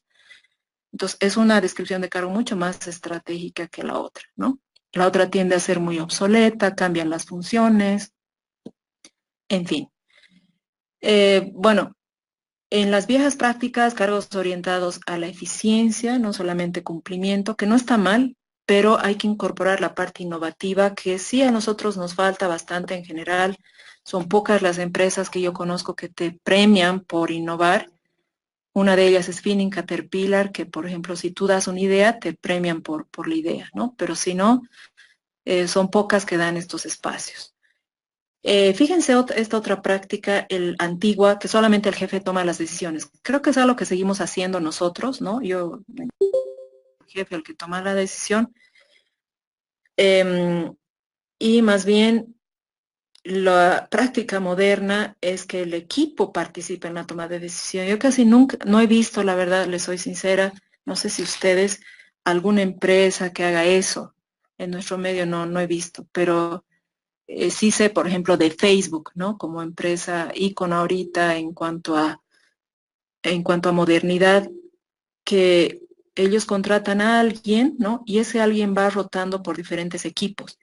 Entonces, es una descripción de cargo mucho más estratégica que la otra, ¿no? La otra tiende a ser muy obsoleta, cambian las funciones, en fin. Bueno, en las viejas prácticas, cargos orientados a la eficiencia, no solamente cumplimiento, que no está mal, pero hay que incorporar la parte innovativa, que sí a nosotros nos falta bastante en general. Son pocas las empresas que yo conozco que te premian por innovar. Una de ellas es Finning Caterpillar, que por ejemplo, si tú das una idea, te premian por la idea, ¿no? Pero si no, son pocas que dan estos espacios. Fíjense esta otra práctica, el antigua, que solamente el jefe toma las decisiones. Creo que es algo que seguimos haciendo nosotros, ¿no? El jefe, el que toma la decisión. Y más bien, la práctica moderna es que el equipo participe en la toma de decisión. Yo casi nunca, no he visto, la verdad, les soy sincera, no sé si ustedes, alguna empresa que haga eso. En nuestro medio no he visto, pero sí sé, por ejemplo, de Facebook, ¿no? Como empresa ícono ahorita en cuanto a modernidad, que ellos contratan a alguien, ¿no? Y ese alguien va rotando por diferentes equipos.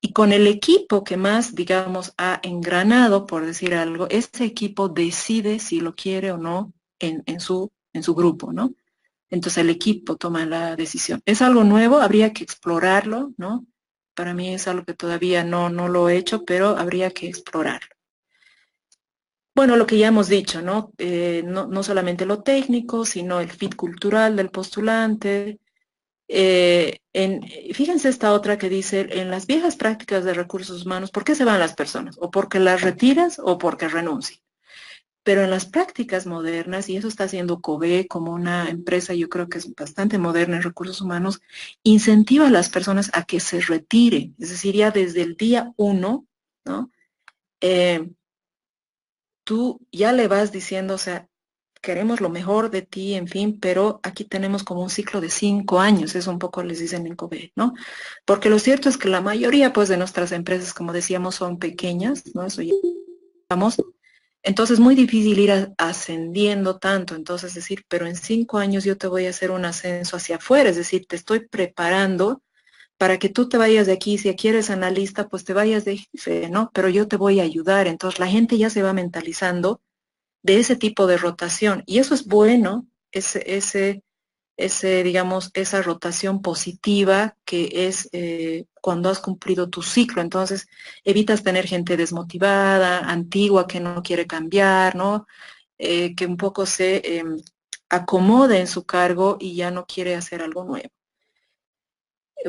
Y con el equipo que más, digamos, ha engranado, por decir algo, ese equipo decide si lo quiere o no en su grupo, ¿no? Entonces el equipo toma la decisión. Es algo nuevo, habría que explorarlo, ¿no? Para mí es algo que todavía no lo he hecho, pero habría que explorarlo. Bueno, lo que ya hemos dicho, ¿no? No solamente lo técnico, sino el fit cultural del postulante. Fíjense esta otra que dice, en las viejas prácticas de recursos humanos, ¿por qué se van las personas? O porque las retiras o porque renuncian. Pero en las prácticas modernas, y eso está haciendo COBE como una empresa, yo creo que es bastante moderna en recursos humanos, incentiva a las personas a que se retiren, es decir, ya desde el día uno, ¿no? Eh, Tú ya le vas diciendo, o sea, queremos lo mejor de ti, en fin, pero aquí tenemos como un ciclo de 5 años, eso un poco les dicen en COBE, ¿no? Porque lo cierto es que la mayoría, pues, de nuestras empresas, como decíamos, son pequeñas, ¿no? Eso ya vamos. Entonces es muy difícil ir ascendiendo tanto, entonces decir, pero en 5 años yo te voy a hacer un ascenso hacia afuera, es decir, te estoy preparando para que tú te vayas de aquí, si aquí eres analista, pues te vayas de jefe, ¿no? Pero yo te voy a ayudar. Entonces la gente ya se va mentalizando de ese tipo de rotación y eso es bueno, digamos, esa rotación positiva que es cuando has cumplido tu ciclo. Entonces, evitas tener gente desmotivada, antigua, que no quiere cambiar, ¿no? Que un poco se acomode en su cargo y ya no quiere hacer algo nuevo.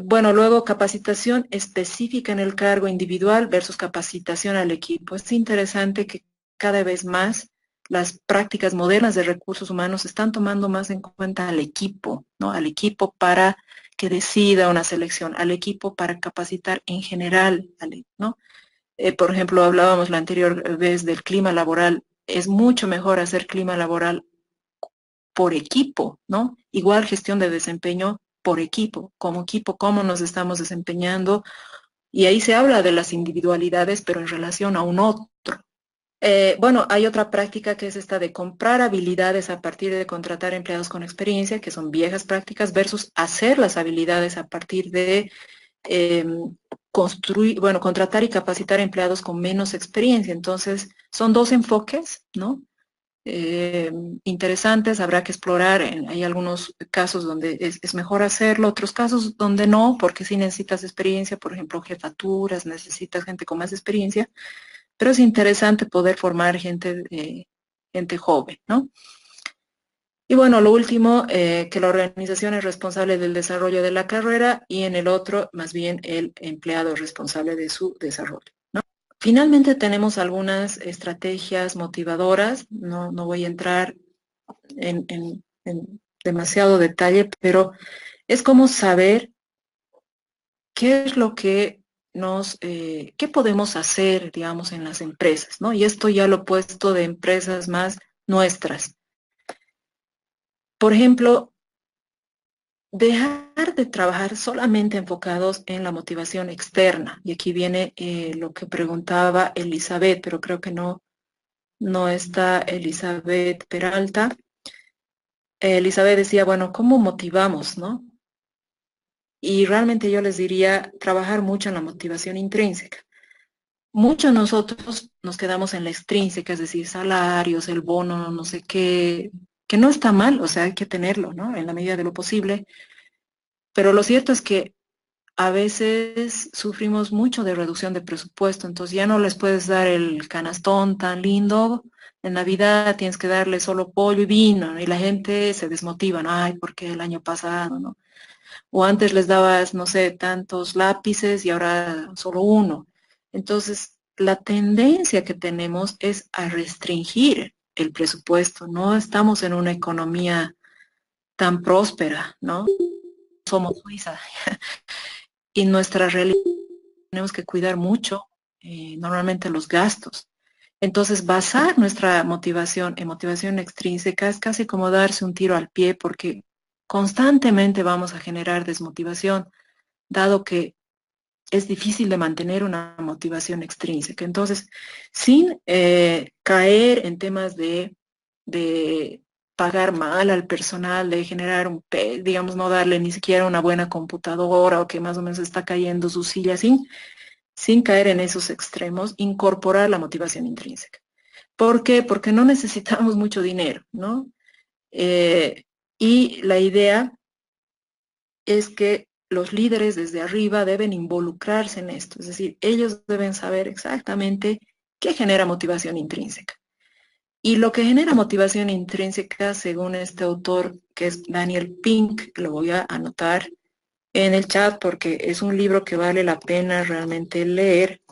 Bueno, luego capacitación específica en el cargo individual versus capacitación al equipo. Es interesante que cada vez más las prácticas modernas de recursos humanos están tomando más en cuenta al equipo, ¿no? Al equipo para que decida una selección, al equipo para capacitar en general, ¿no? Por ejemplo, hablábamos la anterior vez del clima laboral. Es mucho mejor hacer clima laboral por equipo, ¿no? Igual gestión de desempeño por equipo, cómo nos estamos desempeñando. Y ahí se habla de las individualidades, pero en relación a un otro. Bueno, hay otra práctica que es esta de comprar habilidades a partir de contratar empleados con experiencia, que son viejas prácticas, versus hacer las habilidades a partir de eh, construir, bueno, contratar y capacitar empleados con menos experiencia. Entonces, son dos enfoques, ¿no? Interesantes, habrá que explorar. Hay algunos casos donde es mejor hacerlo, otros casos donde no, porque sí necesitas experiencia, por ejemplo, jefaturas, necesitas gente con más experiencia, pero es interesante poder formar gente joven, ¿no? Y bueno, lo último, que la organización es responsable del desarrollo de la carrera y en el otro, más bien, el empleado es responsable de su desarrollo. Finalmente tenemos algunas estrategias motivadoras, no voy a entrar en demasiado detalle, pero es como saber qué es lo que qué podemos hacer, digamos, en las empresas, ¿no? Y esto ya lo he puesto de empresas más nuestras. Por ejemplo, dejar de trabajar solamente enfocados en la motivación externa. Y aquí viene lo que preguntaba Elizabeth, pero creo que no está Elizabeth Peralta. Elizabeth decía, bueno, ¿cómo motivamos, no? Y realmente yo les diría trabajar mucho en la motivación intrínseca. Muchos de nosotros nos quedamos en la extrínseca, es decir, salarios, el bono, no sé qué, que no está mal, o sea, hay que tenerlo, ¿no? En la medida de lo posible. Pero lo cierto es que a veces sufrimos mucho de reducción de presupuesto, entonces ya no les puedes dar el canastón tan lindo. En Navidad tienes que darle solo pollo y vino, ¿no? Y la gente se desmotiva, ¿no? Ay, porque el año pasado, ¿no? O antes les dabas, no sé, tantos lápices y ahora solo uno. Entonces, la tendencia que tenemos es a restringir el presupuesto. No estamos en una economía tan próspera, ¿no? Somos Suiza y nuestra realidad tenemos que cuidar mucho, normalmente los gastos. Entonces, basar nuestra motivación en motivación extrínseca es casi como darse un tiro al pie porque constantemente vamos a generar desmotivación, dado que es difícil de mantener una motivación extrínseca. Entonces, sin caer en temas de pagar mal al personal, de generar digamos, no darle ni siquiera una buena computadora o que más o menos está cayendo su silla, sin caer en esos extremos, incorporar la motivación intrínseca. ¿Por qué? Porque no necesitamos mucho dinero, ¿no? Y la idea es que los líderes desde arriba deben involucrarse en esto, es decir, ellos deben saber exactamente qué genera motivación intrínseca. Y lo que genera motivación intrínseca, según este autor, que es Daniel Pink, lo voy a anotar en el chat porque es un libro que vale la pena realmente leer.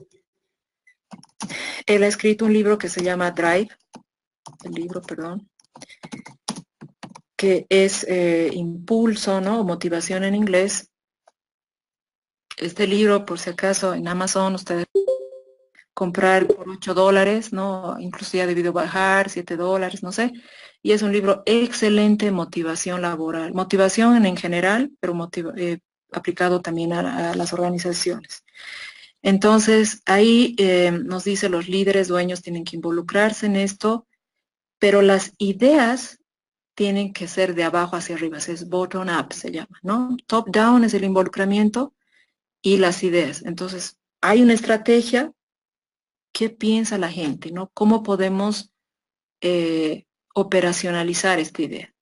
Él ha escrito un libro que se llama Drive, perdón, que es impulso, ¿no? Motivación en inglés. Este libro, por si acaso, en Amazon ustedes comprar por $8, ¿no? Incluso ya ha debido bajar, $7, no sé. Y es un libro excelente, motivación laboral, motivación en general, pero aplicado también a las organizaciones. Entonces, ahí nos dice los líderes, dueños tienen que involucrarse en esto, pero las ideas tienen que ser de abajo hacia arriba, es bottom up se llama, ¿no? Top down es el involucramiento y las ideas. Entonces, hay una estrategia. ¿Qué piensa la gente, no? ¿Cómo podemos operacionalizar esta idea?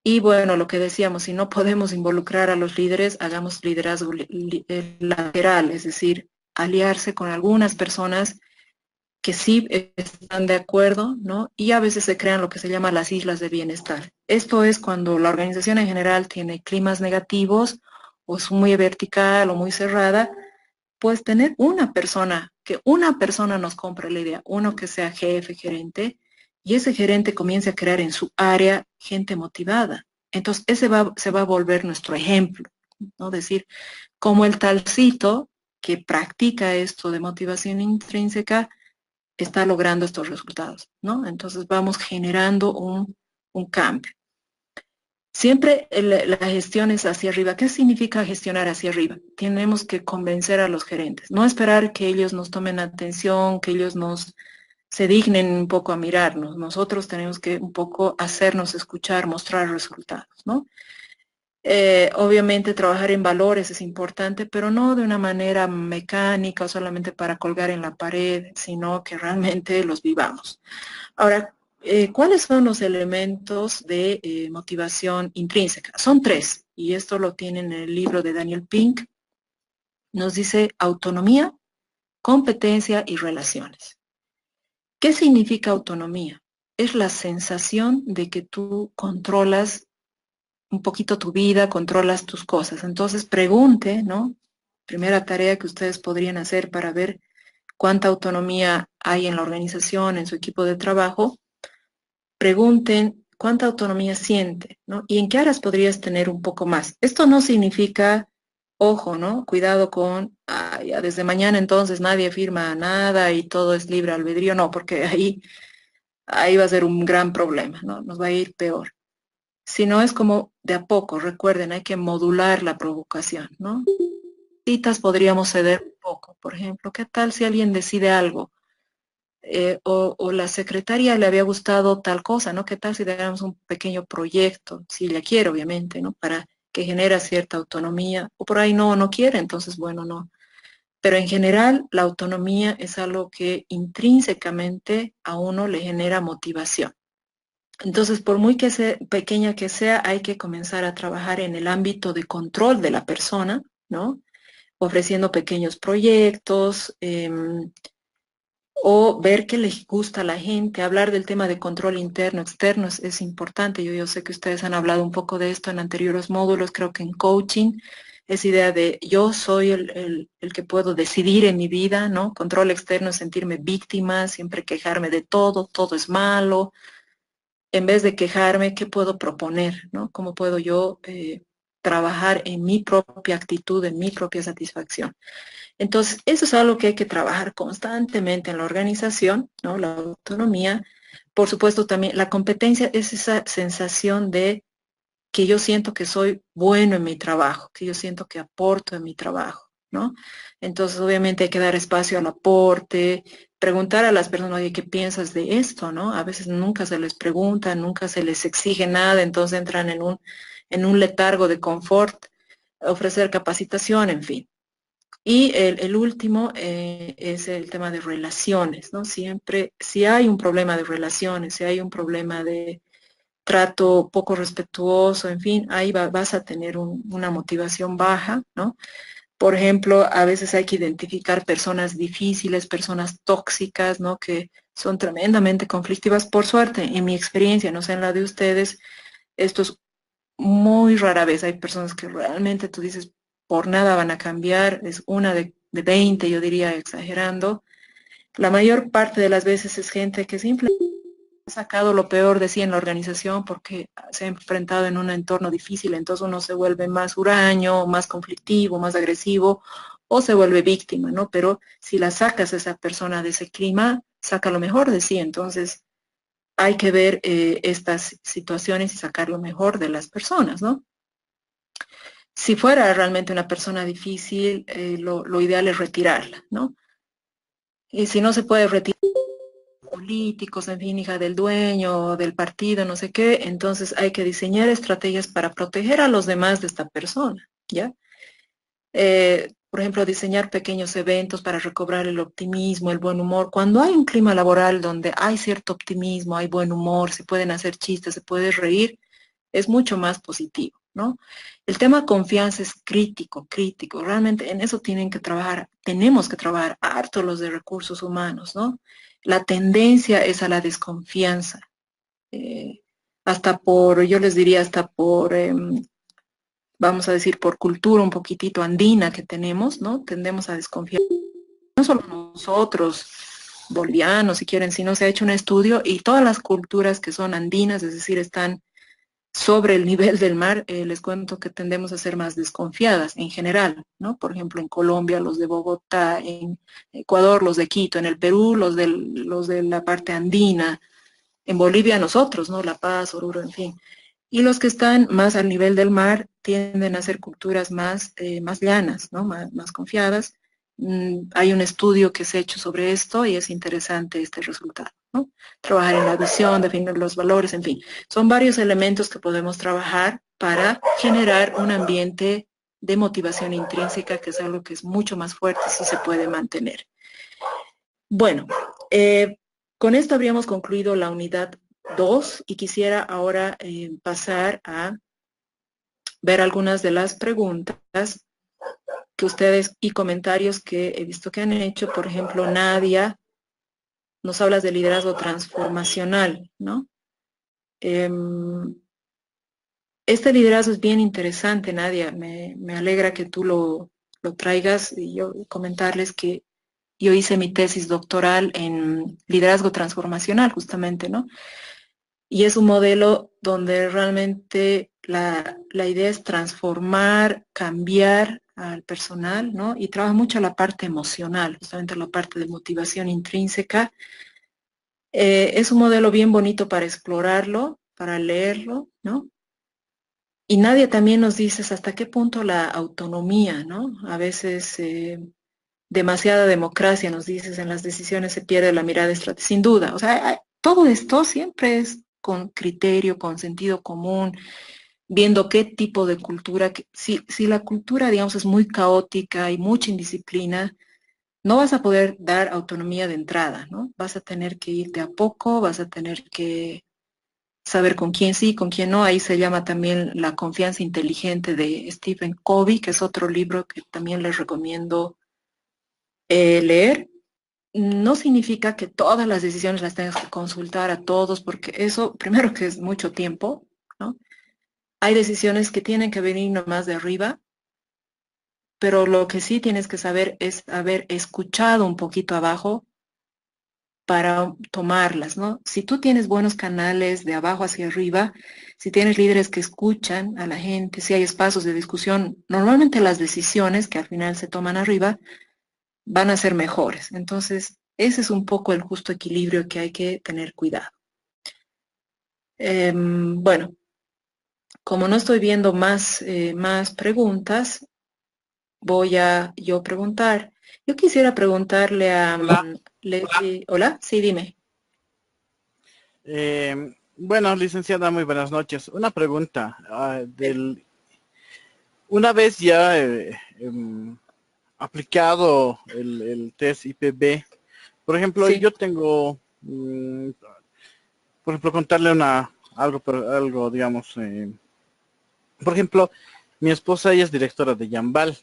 Y bueno, lo que decíamos, si no podemos involucrar a los líderes, hagamos liderazgo lateral, es decir, aliarse con algunas personas que sí están de acuerdo, ¿no? Y a veces se crean lo que se llama las islas de bienestar. Esto es cuando la organización en general tiene climas negativos o es muy vertical o muy cerrada, pues tener una persona, que una persona nos compre la idea, uno que sea jefe, gerente, y ese gerente comience a crear en su área gente motivada. Entonces, se va a volver nuestro ejemplo, ¿no? Decir, como el talcito que practica esto de motivación intrínseca está logrando estos resultados, ¿no? Entonces vamos generando un cambio. Siempre la gestión es hacia arriba. ¿Qué significa gestionar hacia arriba? Tenemos que convencer a los gerentes, no esperar que ellos nos tomen atención, que ellos nos se dignen un poco a mirarnos. Nosotros tenemos que un poco hacernos escuchar, mostrar resultados, ¿no? Obviamente trabajar en valores es importante, pero no de una manera mecánica o solamente para colgar en la pared, sino que realmente los vivamos. Ahora, ¿cuáles son los elementos de motivación intrínseca? Son tres, y esto lo tienen en el libro de Daniel Pink. Nos dice autonomía, competencia y relaciones. ¿Qué significa autonomía? Es la sensación de que tú controlas un poquito tu vida, controlas tus cosas. Entonces pregunte, ¿no? Primera tarea que ustedes podrían hacer para ver cuánta autonomía hay en la organización, en su equipo de trabajo. Pregunten cuánta autonomía siente, ¿no? Y en qué áreas podrías tener un poco más. Esto no significa, ojo, ¿no? Cuidado con, ya desde mañana entonces nadie firma nada y todo es libre albedrío, no, porque ahí va a ser un gran problema, ¿no? Nos va a ir peor. Si no es como de a poco, recuerden, hay que modular la provocación, ¿no? Citas podríamos ceder un poco, por ejemplo, ¿qué tal si alguien decide algo? O la secretaria le había gustado tal cosa, ¿no? ¿Qué tal si le damos un pequeño proyecto? Si ella quiere, obviamente, ¿no? Para que genere cierta autonomía, o por ahí no quiere, entonces, bueno, no. Pero en general, la autonomía es algo que intrínsecamente a uno le genera motivación. Entonces, por muy que sea, pequeña que sea, hay que comenzar a trabajar en el ámbito de control de la persona, ¿no? Ofreciendo pequeños proyectos, o ver qué les gusta a la gente, hablar del tema de control interno, externo es importante. Yo sé que ustedes han hablado un poco de esto en anteriores módulos, creo que en coaching, esa idea de yo soy el que puedo decidir en mi vida, ¿no? Control externo es sentirme víctima, siempre quejarme de todo, todo es malo. En vez de quejarme, ¿qué puedo proponer, ¿no? ¿Cómo puedo yo trabajar en mi propia actitud, en mi propia satisfacción? Entonces, eso es algo que hay que trabajar constantemente en la organización, ¿no? La autonomía. Por supuesto, también la competencia es esa sensación de que yo siento que soy bueno en mi trabajo, que yo siento que aporto en mi trabajo, ¿no? Entonces, obviamente hay que dar espacio al aporte, preguntar a las personas, oye, ¿qué piensas de esto, no? A veces nunca se les pregunta, nunca se les exige nada, entonces entran en un letargo de confort, ofrecer capacitación, en fin. Y el último es el tema de relaciones, ¿no? Siempre, si hay un problema de relaciones, si hay un problema de trato poco respetuoso, en fin, ahí vas a tener una motivación baja, ¿no? Por ejemplo, a veces hay que identificar personas difíciles, personas tóxicas, ¿no? Que son tremendamente conflictivas. Por suerte, en mi experiencia, no sé en la de ustedes, esto es muy rara vez. Hay personas que realmente tú dices, por nada van a cambiar, es una de 20, yo diría, exagerando. La mayor parte de las veces es gente que simplemente ha sacado lo peor de sí en la organización porque se ha enfrentado en un entorno difícil, entonces uno se vuelve más huraño, más conflictivo, más agresivo o se vuelve víctima, ¿no? Pero si la sacas a esa persona de ese clima, saca lo mejor de sí, entonces hay que ver estas situaciones y sacar lo mejor de las personas, ¿no? Si fuera realmente una persona difícil, lo ideal es retirarla, ¿no? Y si no se puede retirar políticos, en fin, hija del dueño, del partido, no sé qué, entonces hay que diseñar estrategias para proteger a los demás de esta persona, ¿ya? Por ejemplo, diseñar pequeños eventos para recobrar el optimismo, el buen humor. Cuando hay un clima laboral donde hay cierto optimismo, hay buen humor, se pueden hacer chistes, se puede reír, es mucho más positivo, ¿no? El tema confianza es crítico, crítico. Realmente en eso tienen que trabajar, tenemos que trabajar harto los de recursos humanos, ¿no? La tendencia es a la desconfianza, eh, hasta por, yo les diría, hasta por, vamos a decir, por cultura un poquitito andina que tenemos, ¿no? Tendemos a desconfiar. No solo nosotros, bolivianos, si quieren, sino se ha hecho un estudio y todas las culturas que son andinas, es decir, están sobre el nivel del mar, les cuento que tendemos a ser más desconfiadas en general, ¿no? Por ejemplo, en Colombia, los de Bogotá, en Ecuador, los de Quito, en el Perú, los de la parte andina, en Bolivia, nosotros, ¿no? La Paz, Oruro, en fin. Y los que están más al nivel del mar tienden a ser culturas más, más llanas, ¿no? Más confiadas. Hay un estudio que se ha hecho sobre esto y es interesante este resultado, ¿no? Trabajar en la visión, definir los valores, en fin. Son varios elementos que podemos trabajar para generar un ambiente de motivación intrínseca, que es algo que es mucho más fuerte si se puede mantener. Bueno, con esto habríamos concluido la unidad 2 y quisiera ahora pasar a ver algunas de las preguntas que ustedes y comentarios que he visto que han hecho. Por ejemplo, Nadia, nos hablas de liderazgo transformacional, ¿no? Este liderazgo es bien interesante, Nadia. Me alegra que tú lo traigas y yo comentarles que yo hice mi tesis doctoral en liderazgo transformacional, justamente, ¿no? Y es un modelo donde realmente la idea es transformar, cambiar al personal, ¿no? Y trabaja mucho la parte emocional, justamente la parte de motivación intrínseca. Es un modelo bien bonito para explorarlo, para leerlo, ¿no? Y nadie también nos dice hasta qué punto la autonomía, ¿no? A veces demasiada democracia, nos dices, en las decisiones se pierde la mirada estratégica, sin duda. O sea, todo esto siempre es con criterio, con sentido común, viendo qué tipo de cultura, si la cultura, digamos, es muy caótica y mucha indisciplina, no vas a poder dar autonomía de entrada, ¿no? Vas a tener que ir de a poco, vas a tener que saber con quién sí, con quién no. Ahí se llama también La confianza inteligente de Stephen Covey, que es otro libro que también les recomiendo leer. No significa que todas las decisiones las tengas que consultar a todos, porque eso, primero que es mucho tiempo, ¿no? Hay decisiones que tienen que venir nomás de arriba, pero lo que sí tienes que saber es haber escuchado un poquito abajo para tomarlas, ¿no? Si tú tienes buenos canales de abajo hacia arriba, si tienes líderes que escuchan a la gente, si hay espacios de discusión, normalmente las decisiones que al final se toman arriba van a ser mejores. Entonces, ese es un poco el justo equilibrio que hay que tener cuidado. Bueno, como no estoy viendo más preguntas, voy a yo preguntar. Yo quisiera preguntarle a Hola. Leslie. Hola, sí, dime. Bueno, licenciada, muy buenas noches. Una pregunta. Una vez ya aplicado el test IPB, por ejemplo, Sí, yo tengo, por ejemplo, contarle algo, digamos, por ejemplo, mi esposa, ella es directora de Yambal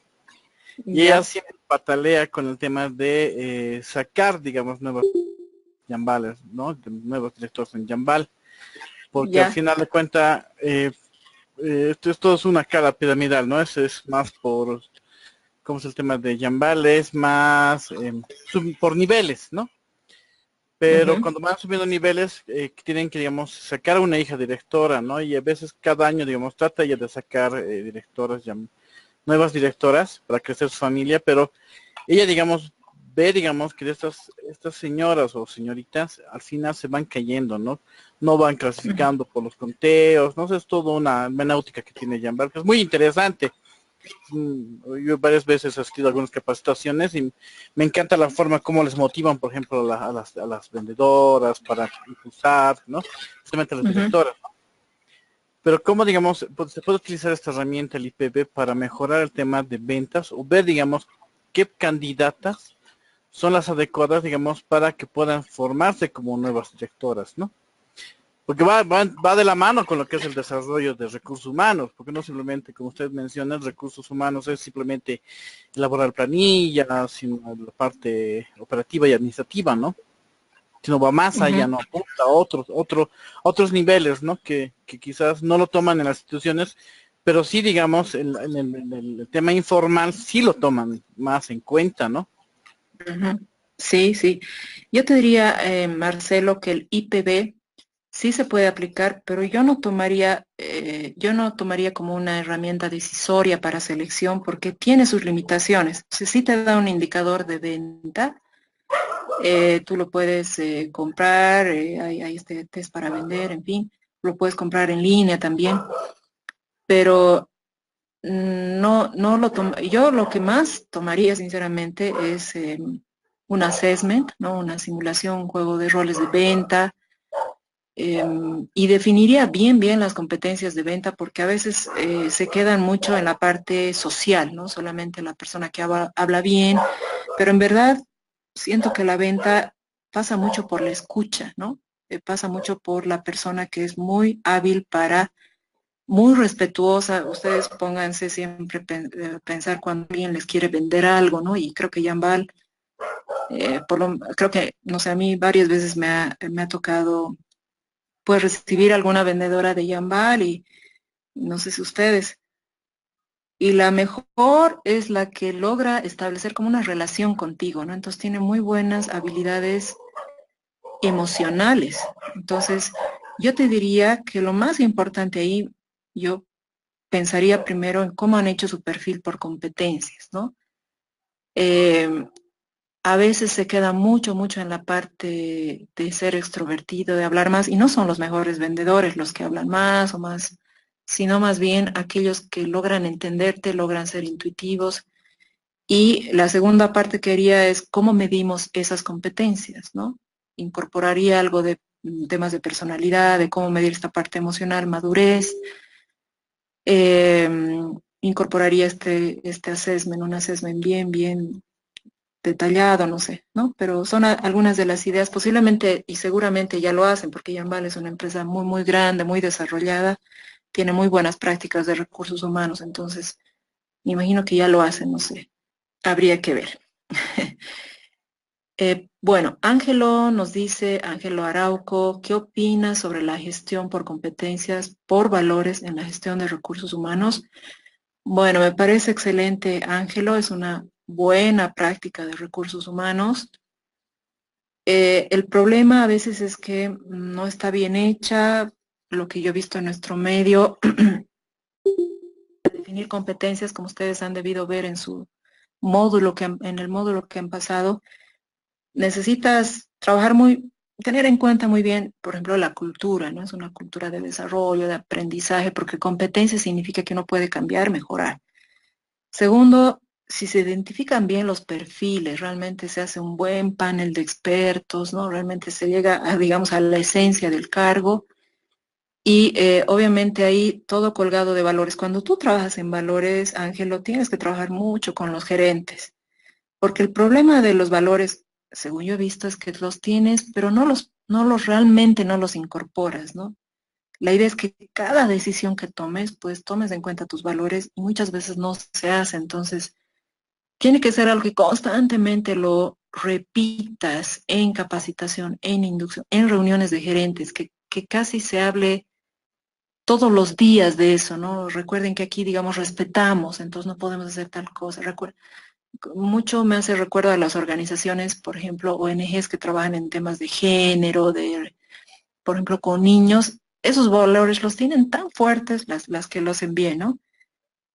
y ella ya, siempre patalea con el tema de sacar, digamos, nuevos Yambales, ¿no? Nuevos directores en Yambal, porque al ya. final de cuentas, esto es una cara piramidal, ¿no? Es más ¿cómo es el tema de Yambal? Es más por niveles, ¿no? Pero Ujú. cuando van subiendo niveles, tienen que, digamos, sacar una hija directora, ¿no? Y a veces cada año, digamos, trata ella de sacar directoras, nuevas directoras para crecer su familia, pero ella, digamos, ve, digamos, que de estas señoras o señoritas al final se van cayendo, ¿no? No van Ujú. clasificando por los conteos, no sé, es toda una náutica que tiene Jean Barca, es muy interesante. Yo varias veces he asistido a algunas capacitaciones y me encanta la forma como les motivan, por ejemplo, a las vendedoras para impulsar, ¿no? Especialmente a las Ujú, directoras. Pero cómo, digamos, pues, se puede utilizar esta herramienta, el IPB, para mejorar el tema de ventas o ver, digamos, qué candidatas son las adecuadas, digamos, para que puedan formarse como nuevas directoras, ¿no? Porque va de la mano con lo que es el desarrollo de recursos humanos, porque no simplemente, como usted menciona, recursos humanos es simplemente elaborar planillas, sino la parte operativa y administrativa, ¿no? Sino va más allá, ujú. ¿no? Apunta a otros niveles, ¿no? Que quizás no lo toman en las instituciones, pero sí, digamos, en el tema informal sí lo toman más en cuenta, ¿no? Ujú. Sí, sí. Yo te diría, Marcelo, que el IPB sí se puede aplicar, pero yo no tomaría como una herramienta decisoria para selección porque tiene sus limitaciones. O sea, sí te da un indicador de venta, tú lo puedes comprar, hay este test para vender, en fin, lo puedes comprar en línea también, pero no lo tomo. Yo lo que más tomaría, sinceramente, es un assessment, ¿no? Una simulación, un juego de roles de venta, y definiría bien las competencias de venta, porque a veces se quedan mucho en la parte social, ¿no? Solamente la persona que habla bien, pero en verdad siento que la venta pasa mucho por la escucha, ¿no? Pasa mucho por la persona que es muy hábil para muy respetuosa. Ustedes pónganse siempre pensar cuando alguien les quiere vender algo, ¿no? Y creo que Yambal, creo que, no sé, a mí varias veces me ha tocado pues recibir alguna vendedora de Yambal y no sé si ustedes. Y la mejor es la que logra establecer como una relación contigo, ¿no? Entonces tiene muy buenas habilidades emocionales. Entonces, yo te diría que lo más importante ahí, yo pensaría primero en cómo han hecho su perfil por competencias, ¿no? Eh, a veces se queda mucho en la parte de ser extrovertido, de hablar más, y no son los mejores vendedores los que hablan más o más, sino más bien aquellos que logran entenderte, logran ser intuitivos. Y la segunda parte que haría es cómo medimos esas competencias, ¿no? Incorporaría algo de temas de personalidad, de cómo medir esta parte emocional, madurez. Eh, incorporaría este assessment, un assessment bien detallado, no sé, ¿no? Pero son algunas de las ideas, posiblemente y seguramente ya lo hacen, porque Yambal es una empresa muy grande, muy desarrollada, tiene muy buenas prácticas de recursos humanos, entonces me imagino que ya lo hacen, no sé, habría que ver. Bueno, Ángelo nos dice, Ángelo Arauco, ¿qué opinas sobre la gestión por competencias, por valores en la gestión de recursos humanos? Bueno, me parece excelente, Ángelo, es una buena práctica de recursos humanos. El problema a veces es que no está bien hecha, lo que yo he visto en nuestro medio, definir competencias como ustedes han debido ver en su módulo en el módulo que han pasado, necesitas tener en cuenta muy bien, por ejemplo, la cultura, ¿no? Es una cultura de desarrollo, de aprendizaje, porque competencia significa que uno puede cambiar, mejorar. Segundo, si se identifican bien los perfiles, realmente se hace un buen panel de expertos, ¿no? Realmente se llega a, digamos, a la esencia del cargo y obviamente ahí todo colgado de valores. Cuando tú trabajas en valores, Ángelo, tienes que trabajar mucho con los gerentes, porque el problema de los valores, según yo he visto, es que los tienes, pero no los realmente no los incorporas, ¿no? La idea es que cada decisión que tomes, pues tomes en cuenta tus valores y muchas veces no se hace. Entonces, tiene que ser algo que constantemente lo repitas en capacitación, en inducción, en reuniones de gerentes, que casi se hable todos los días de eso, ¿no? Recuerden que aquí, digamos, respetamos, entonces no podemos hacer tal cosa. Mucho me hace recuerdo a las organizaciones, por ejemplo, ONGs que trabajan en temas de género, por ejemplo, con niños. Esos valores los tienen tan fuertes las que los envíen, ¿no?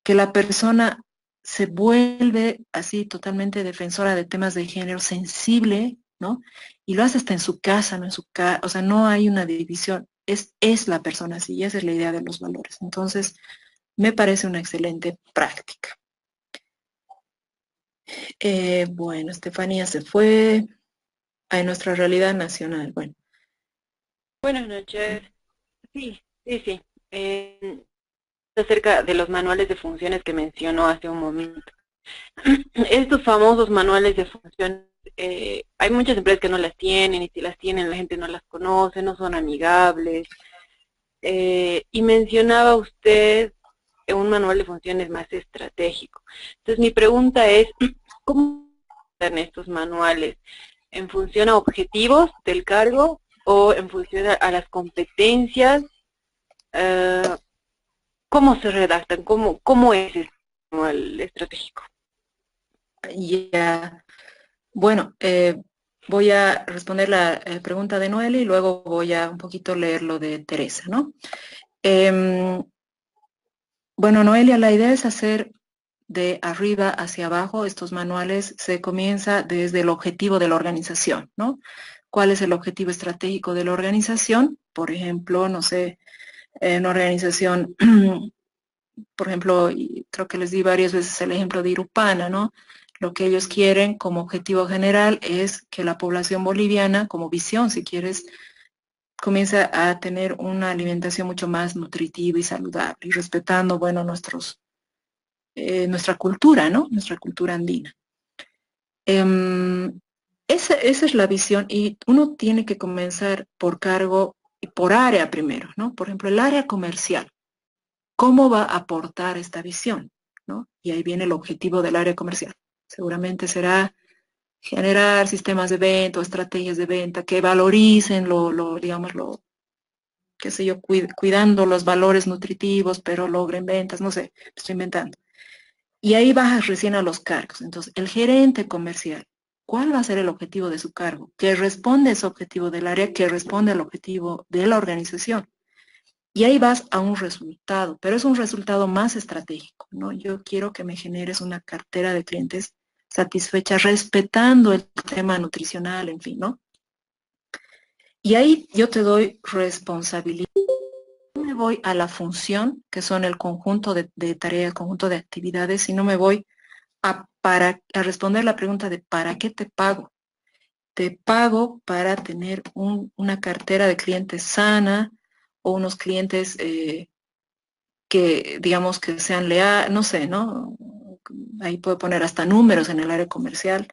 Que la persona se vuelve así totalmente defensora de temas de género, sensible, ¿no? Y lo hace hasta en su casa, no en su casa, o sea, no hay una división, es la persona así, y esa es la idea de los valores. Entonces, me parece una excelente práctica. Bueno, Estefanía se fue a nuestra realidad nacional. Bueno, Buenas noches. Sí, sí, sí. Acerca de los manuales de funciones que mencionó hace un momento. Estos famosos manuales de funciones, hay muchas empresas que no las tienen, y si las tienen la gente no las conoce, no son amigables. Y mencionaba usted un manual de funciones más estratégico. Entonces mi pregunta es, ¿cómo están estos manuales? ¿En función a objetivos del cargo o en función a las competencias? Eh, ¿Cómo se redactan? ¿Cómo es el manual estratégico? ya. Bueno, voy a responder la pregunta de Noel y luego voy a un poquito leer lo de Teresa, ¿no? Em, bueno, Noelia, la idea es hacer de arriba hacia abajo estos manuales. Se comienza desde el objetivo de la organización, ¿no? ¿Cuál es el objetivo estratégico de la organización? Por ejemplo, no sé, una organización, por ejemplo, y creo que les di varias veces el ejemplo de Irupana, ¿no? Lo que ellos quieren como objetivo general es que la población boliviana, como visión, si quieres, comience a tener una alimentación mucho más nutritiva y saludable y respetando, bueno, nuestra cultura, ¿no? Nuestra cultura andina. Esa es la visión y uno tiene que comenzar por cargo y por área primero, ¿no? Por ejemplo, el área comercial. ¿Cómo va a aportar esta visión? ¿No? Y ahí viene el objetivo del área comercial. Seguramente será generar sistemas de venta o estrategias de venta que valoricen digamos, qué sé yo, cuidando los valores nutritivos, pero logren ventas, no sé, estoy inventando. Y ahí bajas recién a los cargos. Entonces, el gerente comercial, ¿cuál va a ser el objetivo de su cargo? ¿Que responde a ese objetivo del área? ¿Que responde al objetivo de la organización? Y ahí vas a un resultado, pero es un resultado más estratégico, ¿no? Yo quiero que me generes una cartera de clientes satisfecha, respetando el tema nutricional, en fin, ¿no? Y ahí yo te doy responsabilidad. No me voy a la función, que son el conjunto de tareas, el conjunto de actividades, sino me voy a responder la pregunta de ¿para qué te pago? Te pago para tener una cartera de clientes sana o unos clientes que, digamos, que sean leales, no sé, ¿no? Ahí puedo poner hasta números en el área comercial,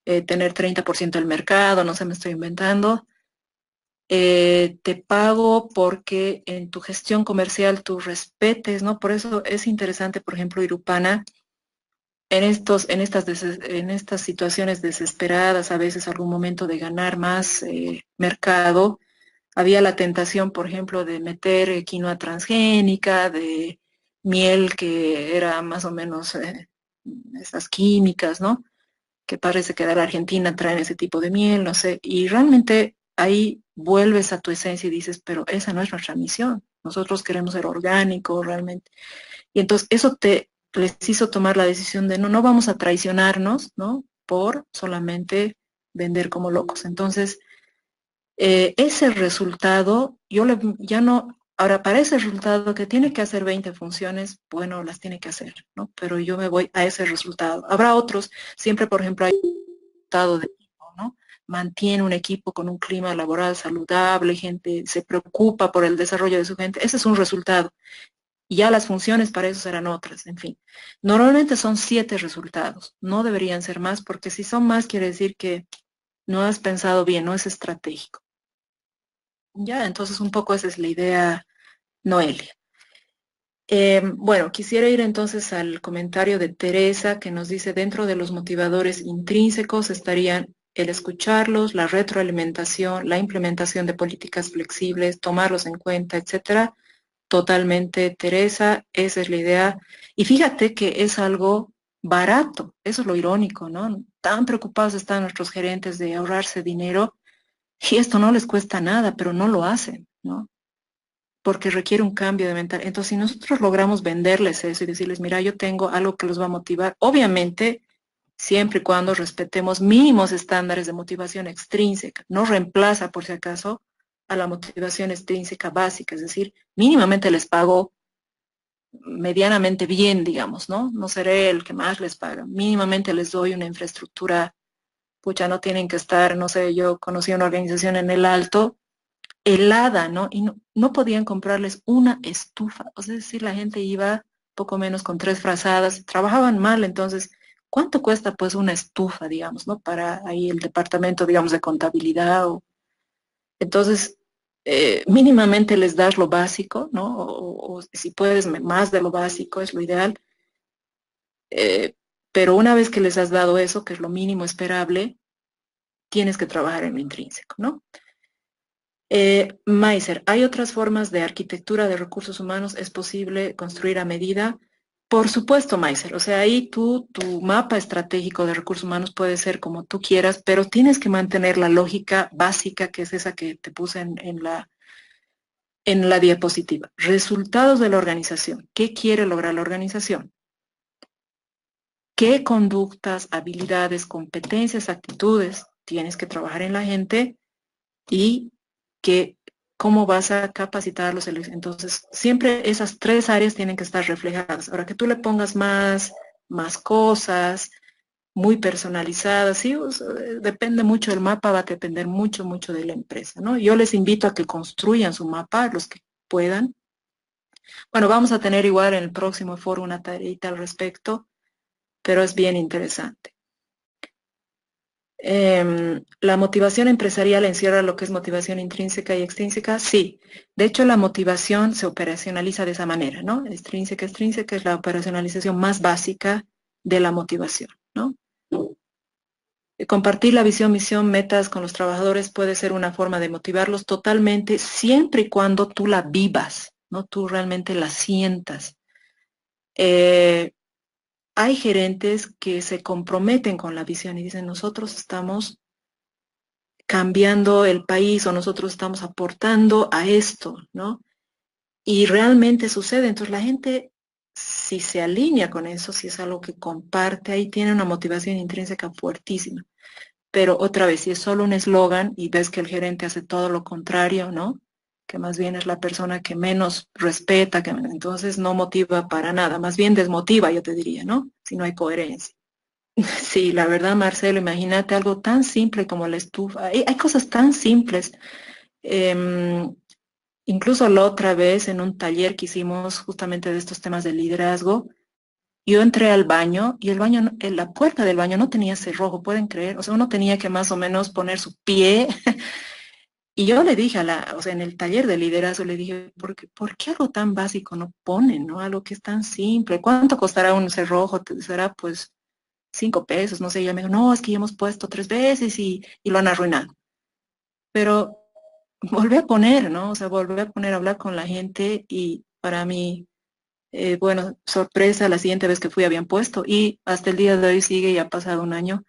tener 30% del mercado, no sé, me estoy inventando. Te pago porque en tu gestión comercial tú respetes, ¿no? Por eso es interesante, por ejemplo, Irupana en estas situaciones desesperadas, a veces algún momento de ganar más mercado, había la tentación, por ejemplo, de meter quinoa transgénica, de miel que era más o menos esas químicas, ¿no? Que parece que de la Argentina traen ese tipo de miel, no sé, y realmente ahí vuelves a tu esencia y dices, pero esa no es nuestra misión, nosotros queremos ser orgánicos realmente. Y entonces eso les hizo tomar la decisión de no vamos a traicionarnos, ¿no? Por solamente vender como locos. Entonces, ese resultado, ya no, ahora para ese resultado que tiene que hacer 20 funciones, bueno, las tiene que hacer, ¿no? Pero yo me voy a ese resultado. Habrá otros, siempre, por ejemplo, hay un resultado de equipo, ¿no? Mantiene un equipo con un clima laboral saludable, gente se preocupa por el desarrollo de su gente, ese es un resultado. Y ya las funciones para eso serán otras, en fin. Normalmente son 7 resultados, no deberían ser más, porque si son más quiere decir que no has pensado bien, no es estratégico. Ya, entonces un poco esa es la idea, Noelia. Bueno, quisiera ir entonces al comentario de Teresa que nos dice, dentro de los motivadores intrínsecos estarían el escucharlos, la retroalimentación, la implementación de políticas flexibles, tomarlos en cuenta, etcétera. Totalmente, Teresa, esa es la idea. Y fíjate que es algo barato, eso es lo irónico, ¿no? Tan preocupados están nuestros gerentes de ahorrarse dinero y esto no les cuesta nada, pero no lo hacen, ¿no? Porque requiere un cambio de mental. Entonces, si nosotros logramos venderles eso y decirles, mira, yo tengo algo que los va a motivar, obviamente, siempre y cuando respetemos mínimos estándares de motivación extrínseca, no reemplaza, por si acaso, a la motivación extrínseca básica, es decir, mínimamente les pago medianamente bien, digamos, ¿no? No seré el que más les paga. Mínimamente les doy una infraestructura, pucha, no tienen que estar, no sé, yo conocí una organización en el Alto, helada, ¿no? Y no podían comprarles una estufa. O sea, es decir, la gente iba poco menos con 3 frazadas, trabajaban mal, entonces, ¿cuánto cuesta pues una estufa, digamos, ¿no? Para ahí el departamento, digamos, de contabilidad o entonces, mínimamente les das lo básico, ¿no? O si puedes más de lo básico, es lo ideal. Eh, pero una vez que les has dado eso, que es lo mínimo esperable, tienes que trabajar en lo intrínseco, ¿no? Meiser, ¿hay otras formas de arquitectura de recursos humanos? ¿Es posible construir a medida? Por supuesto, Meiser. O sea, ahí tu mapa estratégico de recursos humanos puede ser como tú quieras, pero tienes que mantener la lógica básica, que es esa que te puse en la diapositiva. Resultados de la organización. ¿Qué quiere lograr la organización? ¿Qué conductas, habilidades, competencias, actitudes tienes que trabajar en la gente y cómo vas a capacitarlos? Entonces, siempre esas 3 áreas tienen que estar reflejadas. Ahora que tú le pongas más cosas, muy personalizadas, sí, o sea, depende mucho del mapa, va a depender mucho de la empresa, ¿no? Yo les invito a que construyan su mapa, los que puedan. Bueno, vamos a tener igual en el próximo foro una tareita al respecto, pero es bien interesante. ¿La motivación empresarial encierra lo que es motivación intrínseca y extrínseca? Sí. De hecho, la motivación se operacionaliza de esa manera, ¿no? Extrínseca es la operacionalización más básica de la motivación, ¿no? Compartir la visión, misión, metas con los trabajadores puede ser una forma de motivarlos totalmente, siempre y cuando tú la vivas, ¿no? Tú realmente la sientas. Hay gerentes que se comprometen con la visión y dicen, nosotros estamos cambiando el país o nosotros estamos aportando a esto, ¿no? Y realmente sucede. Entonces la gente, si se alinea con eso, si es algo que comparte, ahí tiene una motivación intrínseca fuertísima. Pero otra vez, si es solo un eslogan y ves que el gerente hace todo lo contrario, ¿no? Que más bien es la persona que menos respeta, entonces no motiva para nada, más bien desmotiva, yo te diría, ¿no? Si no hay coherencia. Sí, la verdad, Marcelo, imagínate algo tan simple como la estufa. Hay cosas tan simples. Em, Incluso la otra vez en un taller que hicimos justamente de estos temas de liderazgo, yo entré al baño y el baño, la puerta del baño no tenía cerrojo, ¿pueden creer? O sea, uno tenía que más o menos poner su pie. Y yo le dije o sea, en el taller de liderazgo le dije, ¿por qué algo tan básico no ponen, no? Algo que es tan simple. ¿Cuánto costará un cerrojo? Será pues 5 pesos, no sé. Y ella me dijo, no, es que ya hemos puesto 3 veces y lo han arruinado. Pero volví a poner, ¿no? O sea, volví a poner a hablar con la gente y para mí, bueno, sorpresa, la siguiente vez que fui habían puesto y hasta el día de hoy sigue y ha pasado un año.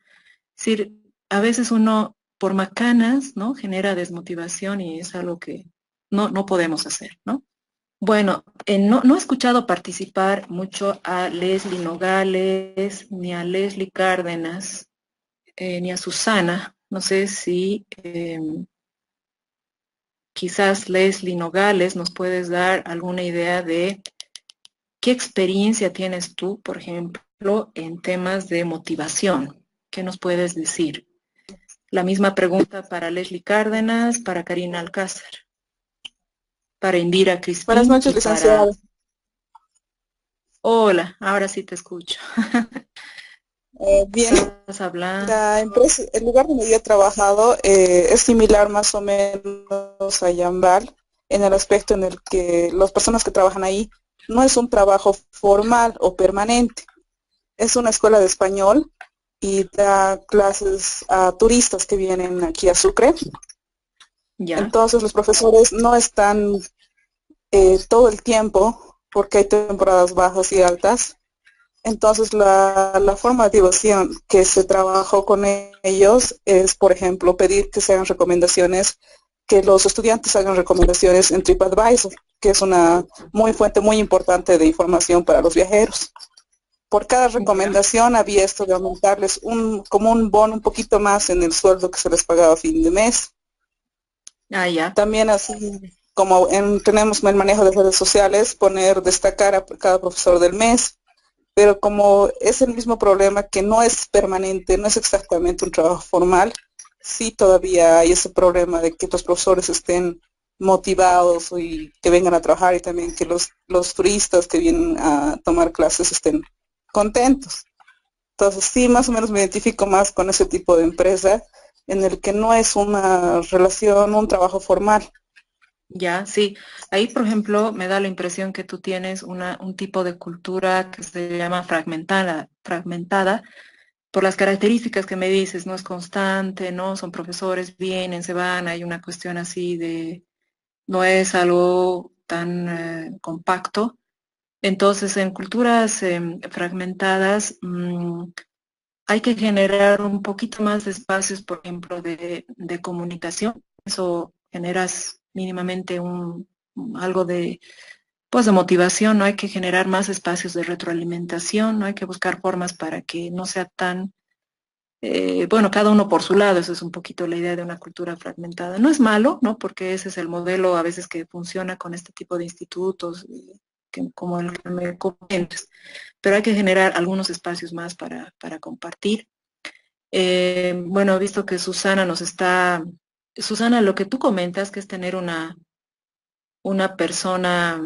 Es decir, a veces uno, por macanas, ¿no? Genera desmotivación y es algo que no podemos hacer, ¿no? Bueno, no he escuchado participar mucho a Leslie Nogales, ni a Leslie Cárdenas, ni a Susana. No sé si quizás Leslie Nogales nos puedes dar alguna idea de qué experiencia tienes tú, por ejemplo, en temas de motivación. ¿Qué nos puedes decir? La misma pregunta para Leslie Cárdenas, para Karina Alcázar, para Indira Buenas Crispín noches, y para... licenciado. Hola, ahora sí te escucho. Bien, Estás hablando. la empresa, el lugar donde yo he trabajado es similar más o menos a Yambal en el aspecto en el que las personas que trabajan ahí no es un trabajo formal o permanente, es una escuela de español y da clases a turistas que vienen aquí a Sucre. Ya, Entonces los profesores no están todo el tiempo porque hay temporadas bajas y altas. Entonces, la forma de diversión que se trabajó con ellos es, por ejemplo, pedir que se hagan recomendaciones, que los estudiantes hagan recomendaciones en TripAdvisor, que es una fuente muy importante de información para los viajeros. Por cada ya. recomendación había esto de aumentarles como un bono un poquito más en el sueldo que se les pagaba a fin de mes. Ah, ya. También así como tenemos el manejo de redes sociales, destacar a cada profesor del mes, pero como es el mismo problema que no es permanente, no es exactamente un trabajo formal, sí todavía hay ese problema de que los profesores estén motivados y que vengan a trabajar, y también que los turistas que vienen a tomar clases estén contentos. Entonces sí, más o menos me identifico más con ese tipo de empresa en el que no es una relación, un trabajo formal. Ya, sí. Ahí, por ejemplo, me da la impresión que tú tienes un tipo de cultura que se llama fragmentada, por las características que me dices, no es constante, ¿no? Son profesores, vienen, se van, hay una cuestión así de, no es algo tan compacto. Entonces, en culturas fragmentadas, hay que generar un poquito más de espacios, por ejemplo, de comunicación. Eso generas mínimamente algo de, pues, de motivación, ¿no? Hay que generar más espacios de retroalimentación, ¿no? Hay que buscar formas para que no sea tan, bueno, cada uno por su lado. Eso es un poquito la idea de una cultura fragmentada. No es malo, ¿no? Porque ese es el modelo a veces que funciona con este tipo de institutos, como el que me comentas, pero hay que generar algunos espacios más para compartir. Bueno, he visto que Susana, lo que tú comentas, que es tener una persona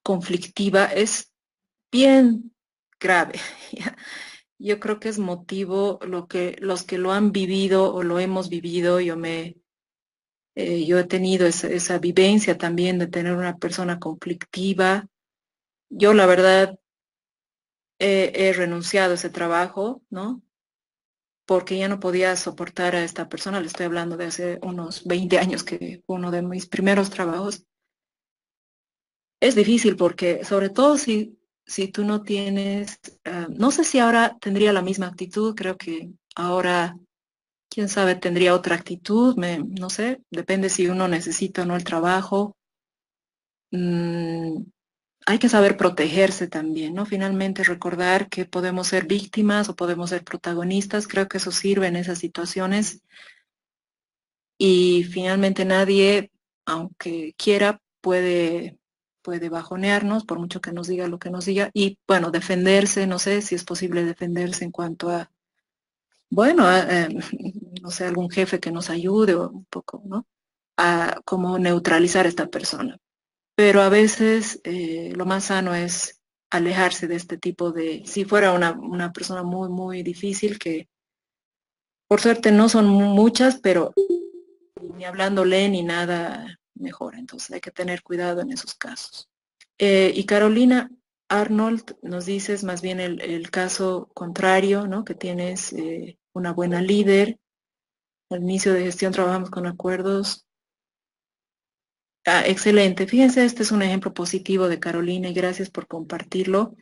conflictiva, es bien grave. ¿Ya? Yo creo que es motivo los que lo han vivido o lo hemos vivido. Yo he tenido esa vivencia también de tener una persona conflictiva. Yo, la verdad, he renunciado a ese trabajo, ¿no? Porque ya no podía soportar a esta persona. Le estoy hablando de hace unos 20 años, que fue uno de mis primeros trabajos. Es difícil porque, sobre todo si tú no tienes, no sé si ahora tendría la misma actitud. Creo que ahora, quién sabe, tendría otra actitud, no sé, depende si uno necesita o no el trabajo. Mm, Hay que saber protegerse también, ¿no? Finalmente recordar que podemos ser víctimas o podemos ser protagonistas. Creo que eso sirve en esas situaciones. Y finalmente nadie, aunque quiera, puede bajonearnos, por mucho que nos diga lo que nos diga. Y bueno, defenderse, no sé si es posible defenderse en cuanto a, bueno, no sé, algún jefe que nos ayude o un poco, ¿no? A cómo neutralizar a esta persona. Pero a veces lo más sano es alejarse de este tipo de, si fuera una persona muy, muy difícil, que por suerte no son muchas, pero ni hablándole ni nada mejora. Entonces hay que tener cuidado en esos casos. Y Carolina Arnold, nos dices más bien el caso contrario, ¿no? Que tienes una buena líder. Al inicio de gestión trabajamos con acuerdos. Excelente. Fíjense, este es un ejemplo positivo de Carolina y gracias por compartirlo.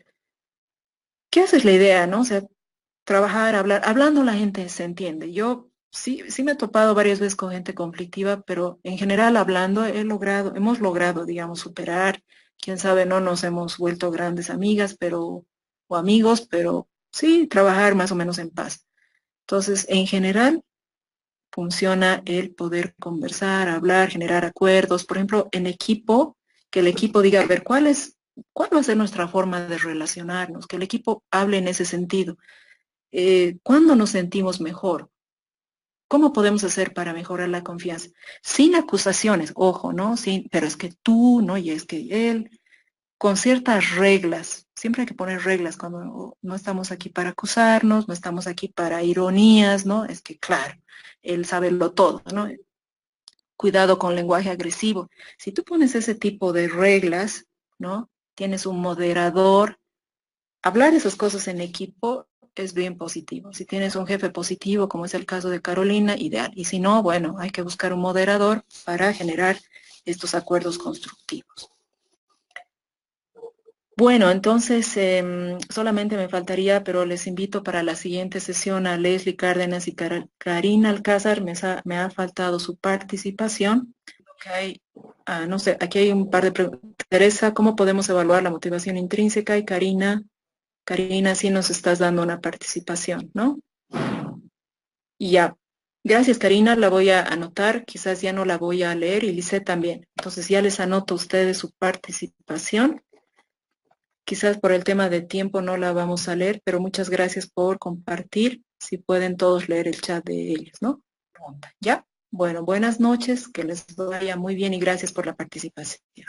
¿Qué haces la idea, no? O sea, trabajar, hablar, hablando la gente se entiende. Yo sí me he topado varias veces con gente conflictiva, pero en general hablando hemos logrado, digamos, superar. Quién sabe, no nos hemos vuelto grandes amigas, o amigos, pero sí trabajar más o menos en paz. Entonces, en general, funciona el poder conversar, hablar, generar acuerdos. Por ejemplo, en equipo, que el equipo diga, a ver, ¿cuál va a ser nuestra forma de relacionarnos? Que el equipo hable en ese sentido. ¿Cuándo nos sentimos mejor? ¿Cómo podemos hacer para mejorar la confianza? Sin acusaciones, ojo, ¿no? Pero es que tú, ¿no? Y es que él, con ciertas reglas. Siempre hay que poner reglas cuando no estamos aquí para acusarnos, no estamos aquí para ironías, ¿no? Es que, claro, él sabe lo todo, ¿no? Cuidado con lenguaje agresivo. Si tú pones ese tipo de reglas, ¿no? Tienes un moderador. Hablar esas cosas en equipo es bien positivo. Si tienes un jefe positivo, como es el caso de Carolina, ideal. Y si no, bueno, hay que buscar un moderador para generar estos acuerdos constructivos. Bueno, entonces solamente me faltaría, pero les invito para la siguiente sesión a Leslie Cárdenas y Karina Alcázar. Me ha faltado su participación. Okay. No sé, aquí hay un par de preguntas. Teresa, ¿cómo podemos evaluar la motivación intrínseca? Y Karina, sí nos estás dando una participación, ¿no? Y ya. Gracias, Karina, la voy a anotar, quizás ya no la voy a leer, y Lisette también. Entonces ya les anoto a ustedes su participación. Quizás por el tema de tiempo no la vamos a leer, pero muchas gracias por compartir. Si pueden todos leer el chat de ellos, ¿no? ¿Ya? Bueno, buenas noches, que les vaya muy bien y gracias por la participación.